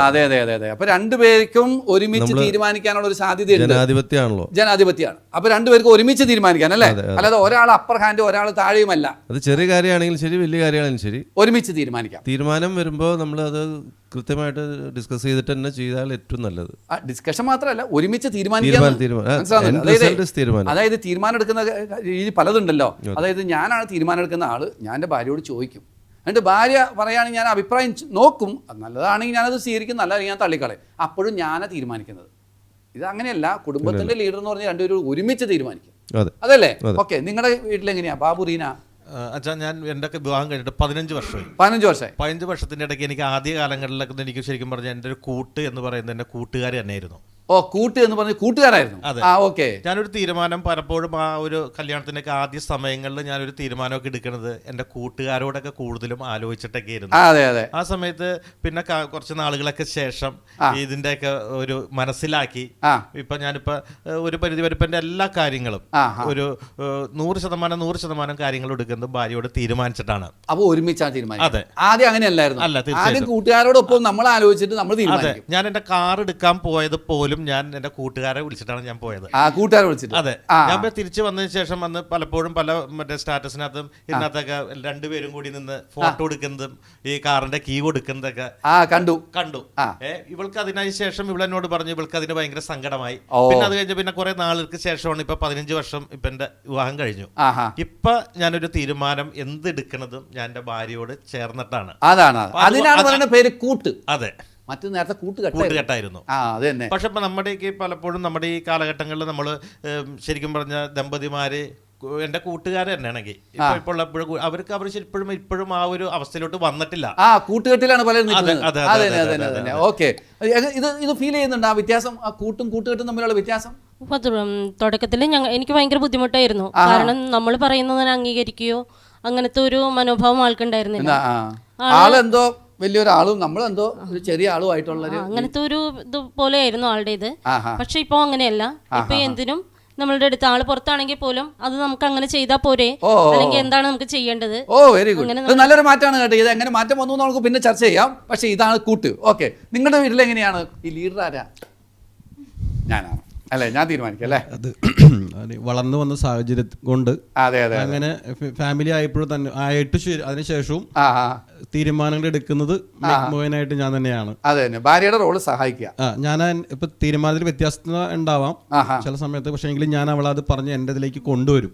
അതെ അതെ അതെ അതെ. അപ്പൊ രണ്ടുപേർക്കും ഒരുമിച്ച് തീരുമാനിക്കാനുള്ള ഒരു സാധ്യതയുണ്ട്. ജനാധിപത്യമാണല്ലോ, ജനാധിപത്യമാണ്. അപ്പൊ രണ്ടുപേർക്കും ഒരുമിച്ച് തീരുമാനിക്കാൻ അല്ലേ? അല്ലാതെ ഒരാൾ അപ്പർ ഹാൻഡ് ഒരാൾ താഴെയുമല്ല. അത് ചെറിയ കാര്യമാണെങ്കിലും ശരി, വലിയ കാര്യമാണെങ്കിലും ശരി, ഒരുമിച്ച് തീരുമാനിക്കാം. തീരുമാനം വരുമ്പോൾ നമ്മൾ അത് കൃത്യമായിട്ട് ഡിസ്കസ് ചെയ്തിട്ട് തന്നെ ചെയ്താൽ ഏറ്റവും നല്ലത്. ഡിസ്കഷൻ മാത്രമല്ല, ഒരുമിച്ച് തീരുമാനിക്കാൻ. അതായത് തീരുമാനം എടുക്കുന്ന രീതി പലതുണ്ടല്ലോ. അതായത് ഞാനാണ് തീരുമാനം എടുക്കുന്ന ആള്, ഞാൻ എൻ്റെ ഭാര്യയോട് ചോദിക്കും. എന്നിട്ട് ഭാര്യ പറയുകയാണെങ്കിൽ ഞാൻ അഭിപ്രായം നോക്കും. അത് നല്ലതാണെങ്കിൽ ഞാനത് സ്വീകരിക്കും, നല്ലതാണെങ്കിൽ ഞാൻ തള്ളിക്കളയും. അപ്പോഴും ഞാനാണ് തീരുമാനിക്കുന്നത്. ഇത് അങ്ങനെയല്ല. കുടുംബത്തിന്റെ ലീഡർ എന്ന് പറഞ്ഞാൽ രണ്ടുപേരും ഒരുമിച്ച് തീരുമാനിക്കും. അതല്ലേ? ഓക്കെ. നിങ്ങളുടെ വീട്ടിലെങ്ങനെയാ ബാബു, റീന? അച്ഛാ, ഞാൻ എൻ്റെ വിവാഹം കഴിഞ്ഞിട്ട് 15 വർഷമായി. 15 വർഷത്തിൻ്റെ ഇടയ്ക്ക് എനിക്ക് ആദ്യ കാലങ്ങളിലൊക്കെ എനിക്ക് ശരിക്കും പറഞ്ഞാൽ എൻ്റെ ഒരു കൂട്ട് എന്ന് പറയുന്നത് എൻ്റെ കൂട്ടുകാർ തന്നെയായിരുന്നു. ഓ, കൂട്ട് എന്ന് പറഞ്ഞ കൂട്ടുകാരായിരുന്നു. അതെ. ഞാനൊരു തീരുമാനം പലപ്പോഴും ആ ഒരു കല്യാണത്തിനൊക്കെ ആദ്യ സമയങ്ങളിൽ ഞാനൊരു തീരുമാനമൊക്കെ എടുക്കുന്നത് എൻ്റെ കൂട്ടുകാരോടൊക്കെ കൂടുതലും ആലോചിച്ചിട്ടൊക്കെ ആയിരുന്നു. ആ സമയത്ത് പിന്നെ കുറച്ച് നാളുകളൊക്കെ ശേഷം ഇതിൻ്റെയൊക്കെ ഒരു മനസ്സിലാക്കി ഇപ്പൊ ഞാനിപ്പോ ഒരു പരിധി വരെ എൻ്റെ എല്ലാ കാര്യങ്ങളും ഒരു 100% കാര്യങ്ങൾ എടുക്കുന്നത് ഭാര്യയോട് തീരുമാനിച്ചിട്ടാണ്. അപ്പോൾ ഒരുമിച്ചാണ് തീരുമാനം. അതെ. ആദ്യം അങ്ങനെയല്ലായിരുന്നു. അല്ല, തീർച്ചയായും കൂട്ടുകാരോടൊപ്പം നമ്മൾ ആലോചിച്ചിട്ട് നമ്മൾ തീരുമാനിക്കും. ഞാൻ എൻ്റെ കാർ എടുക്കാൻ പോയത് പോലും ഞാൻ എന്റെ കൂട്ടുകാരെ വിളിച്ചിട്ടാണ് ഞാൻ പോയത്. അതെ. ഞാൻ തിരിച്ചു വന്നതിന് ശേഷം വന്ന് പലപ്പോഴും പല മറ്റേ സ്റ്റാറ്റസിനകത്തും ഇതിനകത്തൊക്കെ രണ്ടുപേരും കൂടി നിന്ന് ഫോട്ടോ എടുക്കുന്നതും ഈ കാറിന്റെ കീ കൊടുക്കുന്നതൊക്കെ കണ്ടു. ഇവൾക്ക് അതിനു ശേഷം ഇവളെന്നോട് പറഞ്ഞു ഇവൾക്ക് അതിന് ഭയങ്കര സങ്കടമായി. പിന്നെ അത് കഴിഞ്ഞ പിന്നെ കുറെ നാളുകൾക്ക് ശേഷമാണ് ഇപ്പൊ 15 വർഷം ഇപ്പൊ എന്റെ വിവാഹം കഴിഞ്ഞു. ഇപ്പൊ ഞാനൊരു തീരുമാനം എന്തെടുക്കുന്നതും ഞാൻ എന്റെ ഭാര്യയോട് ചേർന്നിട്ടാണ്. അതിനാണ് പേര് കൂട്ട്. അതെ. മറ്റു നേരത്തെ കൂട്ടുകെട്ടായിരുന്നു. പക്ഷെ ഇപ്പൊ നമ്മുടെയൊക്കെ പലപ്പോഴും നമ്മുടെ ഈ കാലഘട്ടങ്ങളിൽ നമ്മൾ ശരിക്കും പറഞ്ഞ ദമ്പതിമാര് എന്റെ കൂട്ടുകാർ തന്നെയാണെങ്കിൽ അവർക്ക് അവർ ഇപ്പോഴും ആ ഒരു അവസ്ഥയിലോട്ട് വന്നിട്ടില്ല. കൂട്ടുകെട്ടിലാണ് പലരും. ഇത് ഫീൽ ചെയ്യുന്നുണ്ട് ആ വ്യത്യാസം, ആ കൂട്ടും കൂട്ടുകെട്ടും തമ്മിലുള്ള വ്യത്യാസം? തുടക്കത്തിൽ എനിക്ക് ഭയങ്കര ബുദ്ധിമുട്ടായിരുന്നു. കാരണം നമ്മൾ പറയുന്നതിനെ അംഗീകരിക്കുകയോ അങ്ങനത്തെ ഒരു മനോഭാവം ആൾക്കുണ്ടായിരുന്നില്ല. ആളെന്തോ വലിയൊരാളും നമ്മളെന്തോ ഒരു ചെറിയ ആളുമായിട്ടുള്ള അങ്ങനത്തെ ഒരു ഇതുപോലെ ആയിരുന്നു ആളുടെ ഇത്. പക്ഷെ ഇപ്പൊ അങ്ങനെയല്ല. ഇപ്പൊ എന്തിനും നമ്മളുടെ അടുത്ത് ആള് പുറത്താണെങ്കിൽ പോലും അത് നമുക്ക് അങ്ങനെ ചെയ്താൽ പോരെ, അല്ലെങ്കിൽ എന്താണ് നമുക്ക് ചെയ്യേണ്ടത്? Very good. നല്ലൊരു മാറ്റമാണ് കേട്ടോ. ഇത് എങ്ങനെ മാറ്റം വന്നു നമുക്ക് പിന്നെ ചർച്ച ചെയ്യാം. പക്ഷെ ഇതാണ് കൂട്ട്. ഓക്കെ. നിങ്ങളുടെ വീട്ടിൽ എങ്ങനെയാണ് ഈ ലീഡർ ആരാ? ഞാനാണ്. അല്ലേ? ഞാൻ തീരുമാനിക്കാം അല്ലേ? അത് വളർന്നു വന്ന സാഹചര്യം കൊണ്ട് അങ്ങനെ ഫാമിലി ആയപ്പോഴും തന്നെ അതിനുശേഷവും തീരുമാനങ്ങൾ എടുക്കുന്നത് മുഴുവനായിട്ട് ഞാൻ തന്നെയാണ്. അതെ, ഭാര്യയുടെ റോള് സഹായിക്കുക. ഞാൻ ഇപ്പൊ തീരുമാനത്തിൽ വ്യത്യാസത ഉണ്ടാവാം ചില സമയത്ത്, പക്ഷേ എങ്കിലും ഞാൻ അവളെ അത് പറഞ്ഞ് എൻ്റെ ഇതിലേക്ക് കൊണ്ടുവരും.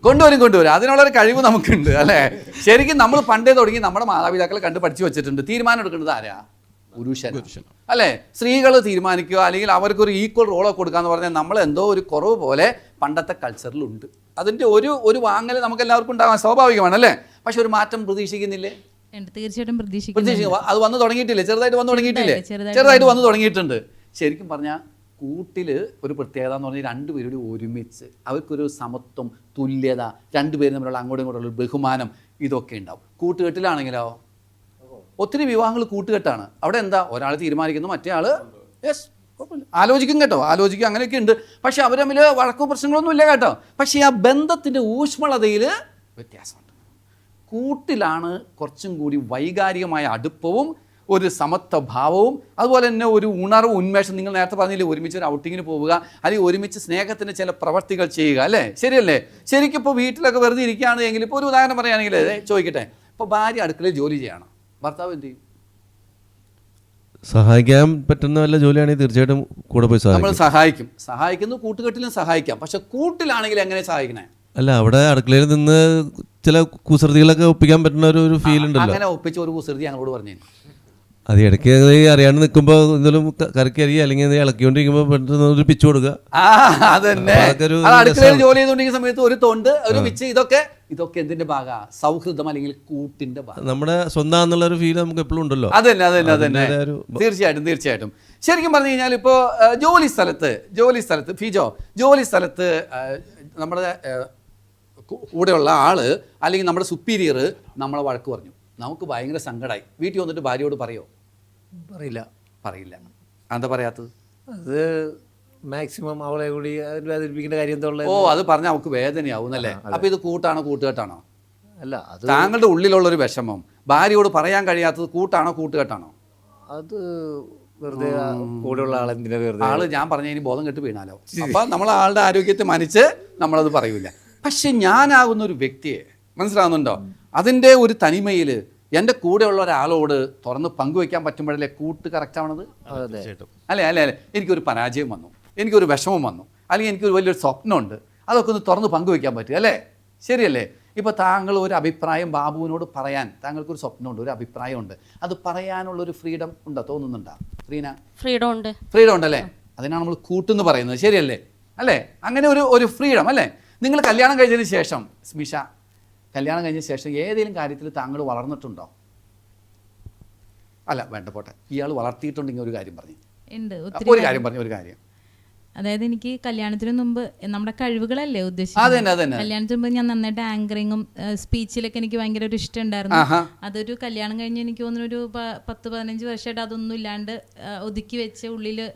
അതിനുള്ളൊരു കഴിവ് നമുക്കുണ്ട് അല്ലേ? ശരിക്കും നമ്മൾ പണ്ടേ തുടങ്ങി നമ്മുടെ മാതാപിതാക്കളെ കണ്ട് പഠിച്ചു വെച്ചിട്ടുണ്ട്. തീരുമാനം എടുക്കുന്നത് ആരാ? പുരുഷൻ അല്ലേ? സ്ത്രീകൾ തീരുമാനിക്കുക, അല്ലെങ്കിൽ അവർക്കൊരു ഈക്വൽ റോളൊക്കെ കൊടുക്കാന്ന് പറഞ്ഞാൽ നമ്മൾ എന്തോ ഒരു കുറവ് പോലെ പണ്ടത്തെ കൾച്ചറിലുണ്ട്. അതിൻ്റെ ഒരു വാങ്ങൽ നമുക്ക് എല്ലാവർക്കും ഉണ്ടാകാൻ സ്വാഭാവികമാണ് അല്ലേ? പക്ഷെ ഒരു മാറ്റം പ്രതീക്ഷിക്കുന്നില്ലേ? തീർച്ചയായിട്ടും പ്രതീക്ഷിക്കും. അത് വന്നു തുടങ്ങിയിട്ടില്ലേ? ചെറുതായിട്ട് വന്നു തുടങ്ങിയിട്ടുണ്ട്. ശരിക്കും പറഞ്ഞാൽ കൂട്ടിൽ ഒരു പ്രത്യേകത എന്ന് പറഞ്ഞാൽ രണ്ടുപേരും ഒരുമിച്ച് അവർക്കൊരു സമത്വം, തുല്യത, രണ്ടുപേരും തമ്മിലുള്ള അങ്ങോട്ടും ഇങ്ങോട്ടുള്ള ബഹുമാനം, ഇതൊക്കെ ഉണ്ടാവും. കൂട്ടുകെട്ടിലാണെങ്കിലോ ഒത്തിരി വിവാഹങ്ങൾ കൂട്ടുകെട്ടാണ്. അവിടെ എന്താ, ഒരാൾ തീരുമാനിക്കുന്നു, മറ്റേ ആൾ ആലോചിക്കും കേട്ടോ, ആലോചിക്കും, അങ്ങനെയൊക്കെ ഉണ്ട്. പക്ഷെ അവർ തമ്മിൽ വഴക്കോ പ്രശ്നങ്ങളൊന്നും ഇല്ല കേട്ടോ. പക്ഷേ ആ ബന്ധത്തിൻ്റെ ഊഷ്മളതയിൽ വ്യത്യാസമുണ്ട്. കൂട്ടിലാണ് കുറച്ചും കൂടി വൈകാരികമായ അടുപ്പവും ഒരു സമത്വ ഭാവവും, അതുപോലെ തന്നെ ഒരു ഉണർവ്, ഉന്മേഷം. നിങ്ങൾ നേരത്തെ പറഞ്ഞില്ലേ, ഒരുമിച്ച് ഒരു ഔട്ടിങ്ങിന് പോവുക, അല്ലെങ്കിൽ ഒരുമിച്ച് സ്നേഹത്തിൻ്റെ ചില പ്രവർത്തികൾ ചെയ്യുക അല്ലേ? ശരിയല്ലേ? ശരിക്കും ഇപ്പോൾ വീട്ടിലൊക്കെ വെറുതെ ഇരിക്കുകയാണെങ്കിൽ, ഇപ്പോൾ ഒരു ഉദാഹരണം പറയുകയാണെങ്കിൽ ചോദിക്കട്ടെ, ഇപ്പോൾ ഭാര്യ അടുക്കളയിൽ ജോലി ചെയ്യണം, ഭർത്താവ് എന്ത് ചെയ്യും? സഹായിക്കാൻ പറ്റുന്ന വല്ല ജോലിയാണെങ്കിൽ തീർച്ചയായിട്ടും കൂടെ പോയി നമ്മൾ സഹായിക്കുന്നു. കൂട്ടുകെട്ടിലും സഹായിക്കാം. പക്ഷെ കൂട്ടിലാണെങ്കിൽ എങ്ങനെ സഹായിക്കണേ? അല്ല, അവിടെ അടുക്കളയിൽ നിന്ന് ചില കുസൃതികളൊക്കെ ഒപ്പിക്കാൻ പറ്റുന്ന ഒരു ഫീൽ ഉണ്ടല്ലോ. അങ്ങനെ ഒപ്പിച്ച ഒരു കുസൃതി ഞങ്ങളോട് പറഞ്ഞു. അത് ഇടയ്ക്ക് അറിയാണ്ട് നിൽക്കുമ്പോൾ എന്തെങ്കിലും കറക്കി അറിയുക, അല്ലെങ്കിൽ ഇളക്കിക്കൊണ്ടിരിക്കുമ്പോൾ പെട്ടെന്ന് ഒരു പിച്ച് കൊടുക്കുക. അടുക്കളയിൽ ജോലി ചെയ്തുകൊണ്ടിരിക്കുന്ന സമയത്ത് ഒരു തൊണ്ട്, ഒരു പിച്ച്, ഇതൊക്കെ എന്തിന്റെ ഭാഗം? സൗഹൃദം അല്ലെങ്കിൽ കൂട്ടിന്റെ ഭാഗം. നമ്മുടെ സ്വന്തം എന്നുള്ള ഒരു ഫീൽ നമുക്ക് എപ്പോഴും ഉണ്ടല്ലോ. അതന്നെ തീർച്ചയായിട്ടും. ശരിക്കും പറഞ്ഞു കഴിഞ്ഞാൽ ഇപ്പോൾ ജോലി സ്ഥലത്ത് ഫിജോ, ജോലി സ്ഥലത്ത് നമ്മുടെ കൂടെയുള്ള ആള് അല്ലെങ്കിൽ നമ്മുടെ സുപ്പീരിയർ നമ്മളെ വഴക്ക് പറഞ്ഞു, നമുക്ക് ഭയങ്കര സങ്കടമായി. വീട്ടിൽ വന്നിട്ട് ഭാര്യയോട് പറയോ? പറയില്ല. എന്താ പറയാത്തത്? അത് മാക്സിമം അവളെ കൂടി വേദനിപ്പിക്കേണ്ട കാര്യം എന്താ ഉള്ളത്? അത് പറഞ്ഞാൽ അവൾക്ക് വേദനയാവും അല്ലേ? അപ്പോൾ ഇത് കൂട്ടാണോ കൂട്ടുകെട്ടാണോ? അല്ല, അത് താങ്കളുടെ ഉള്ളിലുള്ളൊരു വിഷമം ഭാര്യയോട് പറയാൻ കഴിയാത്തത് കൂട്ടാണോ കൂട്ടുകെട്ടാണോ? അത് വെറുതെ കൂടെയുള്ള ആളെന്തിനാ വെറുതെ ആള് ഞാൻ പറഞ്ഞ ഇനി ബോധം കെട്ട് വീണാലോ. അപ്പം നമ്മൾ ആളുടെ ആരോഗ്യത്തെ മാനിച്ച് നമ്മളത് പറയൂല. പക്ഷെ ഞാനാകുന്ന ഒരു വ്യക്തിയെ മനസ്സിലാകുന്നുണ്ടോ? അതിൻ്റെ ഒരു തനിമയിൽ എൻ്റെ കൂടെയുള്ള ഒരാളോട് തുറന്ന് പങ്കുവയ്ക്കാൻ പറ്റുമ്പോഴല്ലേ കൂട്ട് കറക്റ്റ് ആവണത്. അല്ലേ? എനിക്കൊരു പരാജയം വന്നു, എനിക്കൊരു വിഷമം വന്നു, അല്ലെങ്കിൽ എനിക്കൊരു വലിയൊരു സ്വപ്നമുണ്ട്, അതൊക്കെ ഒന്ന് തുറന്ന് പങ്കുവയ്ക്കാൻ പറ്റും അല്ലേ? ശരിയല്ലേ? ഇപ്പോൾ താങ്കൾ ഒരു അഭിപ്രായം ബാബുവിനോട് പറയാൻ, താങ്കൾക്കൊരു സ്വപ്നമുണ്ട്, ഒരു അഭിപ്രായമുണ്ട്, അത് പറയാനുള്ളൊരു ഫ്രീഡം ഉണ്ടോ? തോന്നുന്നുണ്ടോ റീന? ഫ്രീഡം ഉണ്ടല്ലേ? അതിനാണ് നമ്മൾ കൂട്ടെന്ന് പറയുന്നത്. ശരിയല്ലേ? അല്ലേ? അങ്ങനെ ഒരു ഫ്രീഡം അല്ലേ? നിങ്ങൾ കല്യാണം കഴിഞ്ഞതിന് ശേഷം, സ്മിഷ കല്യാണം കഴിഞ്ഞ ശേഷം ഏതെങ്കിലും കാര്യത്തിൽ താങ്കൾ വളർന്നിട്ടുണ്ടോ? അല്ല വേണ്ട പോട്ടെ, ഇയാൾ വളർത്തിയിട്ടുണ്ടെങ്കിൽ ഒരു കാര്യം പറഞ്ഞു. ഒരു കാര്യം അതായത് എനിക്ക് കല്യാണത്തിന് മുമ്പ് നമ്മുടെ കഴിവുകളല്ലേ ഉദ്ദേശിച്ചത്. കല്യാണത്തിന് മുമ്പ് ഞാൻ നന്നായിട്ട് ആങ്കറിങ്ങും സ്പീച്ചിലൊക്കെ എനിക്ക് ഭയങ്കര ഒരു ഇഷ്ടം ഉണ്ടായിരുന്നു. അതൊരു കല്യാണം കഴിഞ്ഞ് എനിക്ക് തോന്നുന്നു ഒരു 10-15 വർഷമായിട്ട് അതൊന്നും ഇല്ലാണ്ട് ഒതുക്കി വെച്ച് ഉള്ളില്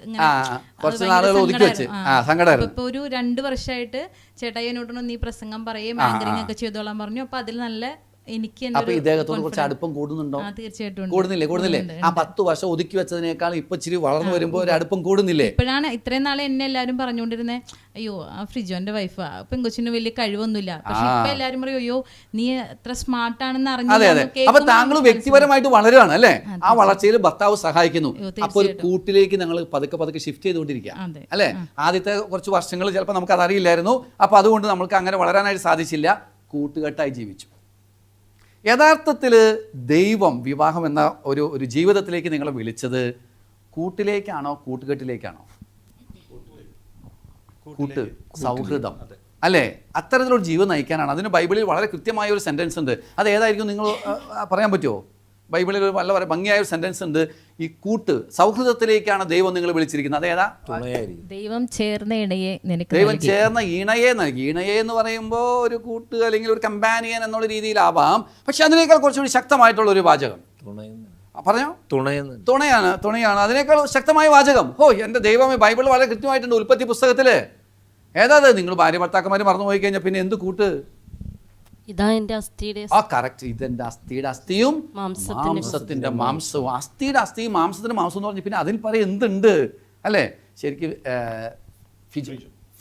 ഇപ്പൊ ഒരു 2 വർഷമായിട്ട് ചേട്ടായി എന്നോട് നീ പ്രസംഗം പറയും, ആങ്കറിങ് ഒക്കെ ചെയ്തോളാൻ പറഞ്ഞു. അപ്പൊ അതിൽ നല്ല അപ്പൊ ഇദ്ദേഹത്തോട് കുറച്ച് അടുപ്പം കൂടുന്നുണ്ടോ? തീർച്ചയായിട്ടും കൂടുന്നില്ലേ? ആ 10 വർഷം ഒതുക്കി വെച്ചതിനേക്കാൾ ഇപ്പൊ ഇച്ചിരി വളർന്നു വരുമ്പോ ഒരു അടുപ്പം കൂടുന്നില്ലേ? ഇപ്പോഴാണ് ഇത്രയും നാളെ എന്നെ എല്ലാവരും പറഞ്ഞുകൊണ്ടിരുന്നേ, അയ്യോ ആ ഫ്രിജോന്റെ വൈഫ് പെങ്കൊച്ചിന് വലിയ കഴിവൊന്നുമില്ല. പക്ഷെ ഇപ്പൊ എല്ലാരും പറയും, അയ്യോ നീ എത്ര സ്മാർട്ടാണെന്ന് അറിഞ്ഞു. അപ്പൊ താങ്കൾ വ്യക്തിപരമായിട്ട് വളരുകയാണ് അല്ലേ? ആ വളർച്ചയിൽ ഭർത്താവ് സഹായിക്കുന്നു. അപ്പൊ ഒരു കൂട്ടിലേക്ക് ഞങ്ങൾ പതുക്കെ ഷിഫ്റ്റ് ചെയ്തുകൊണ്ടിരിക്കുക അല്ലെ? ആദ്യത്തെ കുറച്ച് വർഷങ്ങൾ ചിലപ്പോൾ നമുക്ക് അതറിയില്ലായിരുന്നു. അപ്പൊ അതുകൊണ്ട് നമുക്ക് അങ്ങനെ വളരാനായിട്ട് സാധിച്ചില്ല. കൂട്ടുകെട്ടായി ജീവിച്ചു. യഥാർത്ഥത്തിൽ ദൈവം വിവാഹം എന്ന ഒരു ജീവിതത്തിലേക്ക് നിങ്ങളെ വിളിച്ചത് കൂട്ടിലേക്കാണോ കൂട്ടുകെട്ടിലേക്കാണോ? കൂട്ട്, സൗഹൃദം അല്ലേ? അത്തരത്തിലൊരു ജീവിതം നയിക്കാനാണ്. അതിന് ബൈബിളിൽ വളരെ കൃത്യമായ ഒരു സെൻറ്റൻസ് ഉണ്ട്. അത് ഏതായിരിക്കും നിങ്ങൾ പറയാൻ പറ്റുമോ? ബൈബിളിൽ വളരെ ഭംഗിയായ ഒരു സെൻറ്റൻസ് ഉണ്ട്. ഈ കൂട്ട് സൗഹൃദത്തിലേക്കാണ് ദൈവം നിങ്ങൾ വിളിച്ചിരിക്കുന്നത്. അതേതാ? ദൈവം ചേർന്ന ഇണയെ നൽകി. ഇണയെ എന്ന് പറയുമ്പോൾ ഒരു കൂട്ട് അല്ലെങ്കിൽ ഒരു കമ്പാനിയൻ എന്നുള്ള രീതിയിലാവാം. പക്ഷെ അതിനേക്കാൾ കുറച്ചുകൂടി ശക്തമായിട്ടുള്ള ഒരു വാചകം പറഞ്ഞോ. തുണയാണ് അതിനേക്കാൾ ശക്തമായ വാചകം. എൻ്റെ ദൈവമേ, ബൈബിൾ വളരെ കൃത്യമായിട്ടുണ്ട്. ഉൽപ്പത്തി പുസ്തകത്തില് ഏതാ? നിങ്ങൾ ഭാര്യ ഭർത്താക്കന്മാർ മറന്നു പോയി കഴിഞ്ഞാൽ പിന്നെ എന്ത് കൂട്ട്? ഇതെന്റെ അസ്ഥിയുടെ അസ്ഥിയും മാംസത്തിന്റെ മാംസവും. അസ്ഥിയുടെ അസ്ഥിയും മാംസത്തിന്റെ മാംസം എന്ന് പറഞ്ഞു പിന്നെ അതിൽ പറയും എന്തുണ്ട് അല്ലേ? ശരിക്കും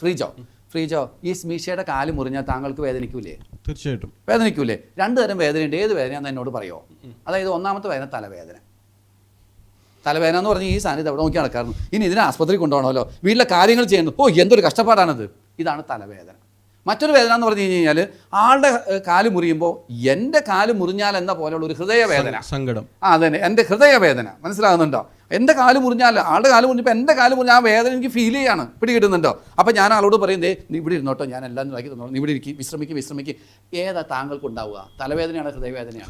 ഫ്രീജോ ഈ സ്മീഷയുടെ കാല് മുറിഞ്ഞാൽ താങ്കൾക്ക് വേദനിക്കൂലേ? തീർച്ചയായിട്ടും വേദനിക്കൂലേ? രണ്ടു തരം വേദനയുണ്ട്. ഏത് വേദനയാണെന്ന് എന്നോട് പറയുമോ? അതായത് ഒന്നാമത്തെ വേദന തലവേദന എന്ന് പറഞ്ഞാൽ ഈ സാന്നിധ്യം അവിടെ നോക്കി നടക്കാറുണ്ട്. ഇനി ഇതിനെ ആസ്പത്രി കൊണ്ടുപോകണമല്ലോ, വീട്ടിലെ കാര്യങ്ങൾ ചെയ്യുന്നു, എന്തൊരു കഷ്ടപ്പാടാണത്. ഇതാണ് തലവേദന. മറ്റൊരു വേദന എന്ന് പറഞ്ഞു കഴിഞ്ഞാൽ ആളുടെ കാല് മുറിയുമ്പോൾ എൻ്റെ കാല് മുറിഞ്ഞാൽ എന്ന പോലെയുള്ള ഒരു ഹൃദയവേദന, സങ്കടം. അതന്നെ എൻ്റെ ഹൃദയവേദന. മനസ്സിലാകുന്നുണ്ടോ? എൻ്റെ കാല് മുറിഞ്ഞാൽ, ആളുടെ കാല് മുറിഞ്ഞപ്പോൾ എൻ്റെ കാല് മുറിഞ്ഞ ആ വേദന എനിക്ക് ഫീൽ ചെയ്യാണ്, പിടികിട്ടുന്നുണ്ടോ? അപ്പോൾ ഞാൻ ആളോട് പറയും, നീ ഇവിടെ ഇരുന്നോട്ടോ, ഞാൻ എല്ലാം നോക്കി തന്നോ, നീ ഇവിടെ ഇരിക്കും, വിശ്രമിക്കും. ഏതാ താങ്കൾക്ക് ഉണ്ടാവുക? തലവേദനയാണ്, ഹൃദയവേദനയാണ്?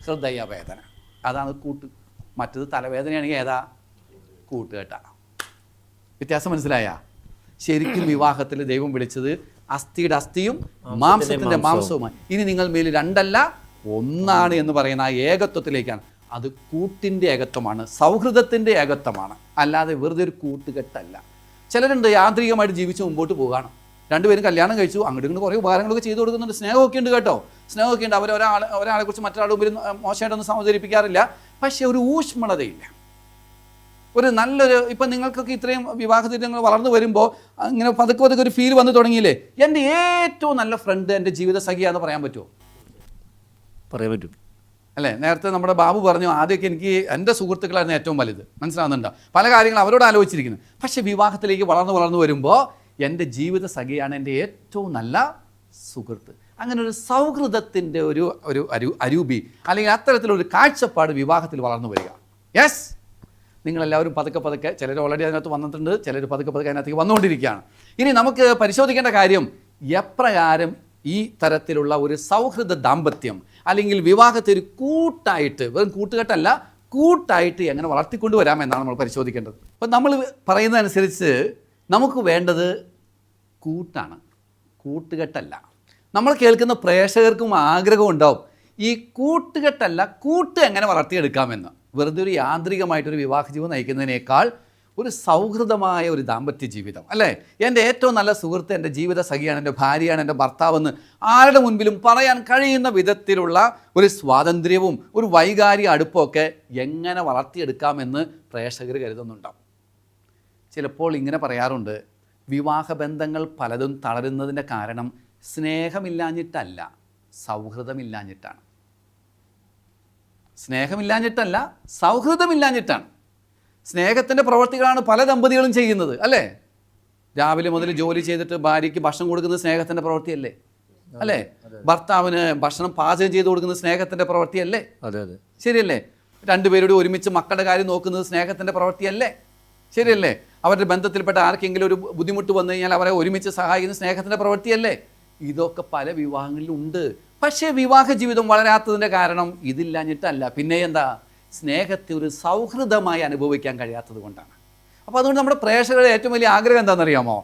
ഹൃദയവേദന. അതാണ് കൂട്ട്. മറ്റത് തലവേദനയാണെങ്കിൽ ഏതാ? കൂട്ടുകെട്ട. വ്യത്യാസം മനസ്സിലായ? ശരിക്കും വിവാഹത്തിൽ ദൈവം വിളിച്ചത് അസ്ഥിയുടെ അസ്ഥിയും മാംസത്തിന്റെ മാംസവുമായി. ഇനി നിങ്ങൾ മേലിൽ രണ്ടല്ല ഒന്നാണ് എന്ന് പറയുന്ന ആ ഏകത്വത്തിലേക്കാണ്. അത് കൂട്ടിൻ്റെ ഏകത്വമാണ്, സൗഹൃദത്തിൻ്റെ ഏകത്വമാണ്, അല്ലാതെ വെറുതെ ഒരു കൂട്ടുകെട്ടല്ല. ചിലരുണ്ട് യാന്ത്രികമായിട്ട് ജീവിച്ച് മുമ്പോട്ട് പോവുകയാണ്. രണ്ടുപേരും കല്യാണം കഴിച്ചു, അങ്ങോട്ട് ഇങ്ങോട്ട് കുറേ ഉപകാരങ്ങളൊക്കെ ചെയ്തു കൊടുക്കുന്നുണ്ട്, സ്നേഹമൊക്കെ ഉണ്ട് കേട്ടോ, സ്നേഹമൊക്കെ ഉണ്ട്. ഒരാളെ കുറിച്ച് മറ്റൊരാളുടെ മുമ്പിൽ മോശമായിട്ടൊന്നും സഹോദരിപ്പിക്കാറില്ല. പക്ഷെ ഒരു ഊഷ്മളതയില്ല, ഒരു നല്ലൊരു. ഇപ്പം നിങ്ങൾക്കൊക്കെ ഇത്രയും വിവാഹത്തിൽ വളർന്നു വരുമ്പോൾ ഇങ്ങനെ പതുക്കെ ഒരു ഫീൽ വന്ന് തുടങ്ങിയില്ലേ? എൻ്റെ ഏറ്റവും നല്ല ഫ്രണ്ട് എൻ്റെ ജീവിത സഖിയാന്ന് പറയാൻ പറ്റുമോ? പറയാൻ പറ്റും അല്ലേ? നേരത്തെ നമ്മുടെ ബാബു പറഞ്ഞു, ആദ്യമൊക്കെ എനിക്ക് എൻ്റെ സുഹൃത്തുക്കളായിരുന്നു ഏറ്റവും വലുത്. മനസ്സിലാവുന്നുണ്ടോ? പല കാര്യങ്ങൾ അവരോട് ആലോചിച്ചിരിക്കുന്നത്. പക്ഷേ വിവാഹത്തിലേക്ക് വളർന്നു വരുമ്പോൾ എൻ്റെ ജീവിത സഖിയാണ് എൻ്റെ ഏറ്റവും നല്ല സുഹൃത്ത്. അങ്ങനെ ഒരു സൗഹൃദത്തിൻ്റെ ഒരു അരൂപി അല്ലെങ്കിൽ അത്തരത്തിലൊരു കാഴ്ചപ്പാട് വിവാഹത്തിൽ വളർന്നു വരിക. യെസ്, നിങ്ങളെല്ലാവരും പതുക്കെ ചിലർ ഓൾറെഡി അതിനകത്ത് വന്നിട്ടുണ്ട്, ചിലർ പതുക്കെ അതിനകത്തേക്ക് വന്നുകൊണ്ടിരിക്കുകയാണ്. ഇനി നമുക്ക് പരിശോധിക്കേണ്ട കാര്യം, എപ്രകാരം ഈ തരത്തിലുള്ള ഒരു സൗഹൃദ ദാമ്പത്യം അല്ലെങ്കിൽ വിവാഹത്തെ ഒരു കൂട്ടായിട്ട്, വെറും കൂട്ടുകെട്ടല്ല, കൂട്ടായിട്ട് എങ്ങനെ വളർത്തിക്കൊണ്ടുവരാം എന്നാണ് നമ്മൾ പരിശോധിക്കേണ്ടത്. അപ്പം നമ്മൾ പറയുന്നതനുസരിച്ച് നമുക്ക് വേണ്ടത് കൂട്ടാണ്, കൂട്ടുകെട്ടല്ല. നമ്മൾ കേൾക്കുന്ന പ്രേക്ഷകർക്കും ആഗ്രഹം ഉണ്ടാവും ഈ കൂട്ടുകെട്ടല്ല, കൂട്ട് എങ്ങനെ വളർത്തിയെടുക്കാമെന്ന്. വെറുതെ ഒരു യാന്ത്രികമായിട്ടൊരു വിവാഹ ജീവിതം നയിക്കുന്നതിനേക്കാൾ ഒരു സൗഹൃദമായ ഒരു ദാമ്പത്യ ജീവിതം, അല്ലേ? എൻ്റെ ഏറ്റവും നല്ല സുഹൃത്ത് എൻ്റെ ജീവിത സഖിയാണ്, എൻ്റെ ഭാര്യയാണ്, എൻ്റെ ഭർത്താവെന്ന് ആരുടെ മുൻപിലും പറയാൻ കഴിയുന്ന വിധത്തിലുള്ള ഒരു സ്വാതന്ത്ര്യവും ഒരു വൈകാരിക അടുപ്പമൊക്കെ എങ്ങനെ വളർത്തിയെടുക്കാമെന്ന് പ്രേക്ഷകർ കരുതുന്നുണ്ടാവും. ചിലപ്പോൾ ഇങ്ങനെ പറയാറുണ്ട്, വിവാഹബന്ധങ്ങൾ പലതും തളരുന്നതിൻ്റെ കാരണം സ്നേഹമില്ലാഞ്ഞിട്ടല്ല, സൗഹൃദമില്ലാഞ്ഞിട്ടാണ്. സ്നേഹമില്ലാഞ്ഞിട്ടല്ല, സൗഹൃദമില്ലാഞ്ഞിട്ടാണ്. സ്നേഹത്തിൻ്റെ പ്രവൃത്തികളാണ് പല ദമ്പതികളും ചെയ്യുന്നത്, അല്ലേ? രാവിലെ മുതൽ ജോലി ചെയ്തിട്ട് ഭാര്യയ്ക്ക് ഭക്ഷണം കൊടുക്കുന്നത് സ്നേഹത്തിൻ്റെ പ്രവൃത്തിയല്ലേ? അല്ലേ? ഭർത്താവിന് ഭക്ഷണം പാചകം ചെയ്ത് കൊടുക്കുന്നത് സ്നേഹത്തിൻ്റെ പ്രവൃത്തിയല്ലേ? ശരിയല്ലേ? രണ്ടുപേരോട് ഒരുമിച്ച് മക്കളുടെ കാര്യം നോക്കുന്നത് സ്നേഹത്തിൻ്റെ പ്രവൃത്തിയല്ലേ? ശരിയല്ലേ? അവരുടെ ബന്ധത്തിൽപ്പെട്ട ആർക്കെങ്കിലും ഒരു ബുദ്ധിമുട്ട് വന്നു കഴിഞ്ഞാൽ അവരെ ഒരുമിച്ച് സഹായിക്കുന്ന സ്നേഹത്തിൻ്റെ പ്രവൃത്തിയല്ലേ? ഇതൊക്കെ പല വിവാഹങ്ങളിലും ഉണ്ട്. പക്ഷേ വിവാഹ ജീവിതം വളരാത്തതിൻ്റെ കാരണം ഇതില്ലാഞ്ഞിട്ടല്ല, പിന്നെ എന്താ? സ്നേഹത്തെ ഒരു സൗഹൃദമായി അനുഭവിക്കാൻ കഴിയാത്തത് കൊണ്ടാണ്. അപ്പോൾ അതുകൊണ്ട് നമ്മുടെ പ്രേക്ഷകരുടെ ഏറ്റവും വലിയ ആഗ്രഹം എന്താണെന്നറിയാമോ?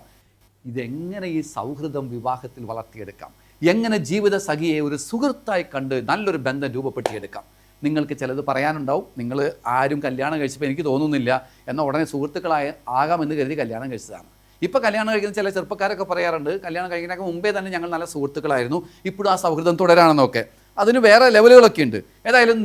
ഇതെങ്ങനെ ഈ സൗഹൃദം വിവാഹത്തിൽ വളർത്തിയെടുക്കാം, എങ്ങനെ ജീവിത സഖിയെ ഒരു സുഹൃത്തായി കണ്ട് നല്ലൊരു ബന്ധം രൂപപ്പെടുത്തിയെടുക്കാം. നിങ്ങൾക്ക് ചിലത് പറയാനുണ്ടാവും. നിങ്ങൾ ആരും കല്യാണം കഴിച്ചപ്പോൾ എനിക്ക് തോന്നുന്നില്ല എന്നാൽ ഉടനെ ആകാമെന്ന് കരുതി കല്യാണം കഴിച്ചതാണ്. ഇപ്പോൾ കല്യാണം കഴിക്കുന്ന ചില ചെറുപ്പക്കാരൊക്കെ പറയാറുണ്ട്, കല്യാണം കഴിക്കുന്നതിനൊക്കെ മുമ്പേ തന്നെ ഞങ്ങൾ നല്ല സുഹൃത്തുക്കളായിരുന്നു, ഇപ്പോഴും ആ സൗഹൃദം തുടരാണെന്നൊക്കെ. അതിന് വേറെ ലെവലുകളൊക്കെ ഉണ്ട്. ഏതായാലും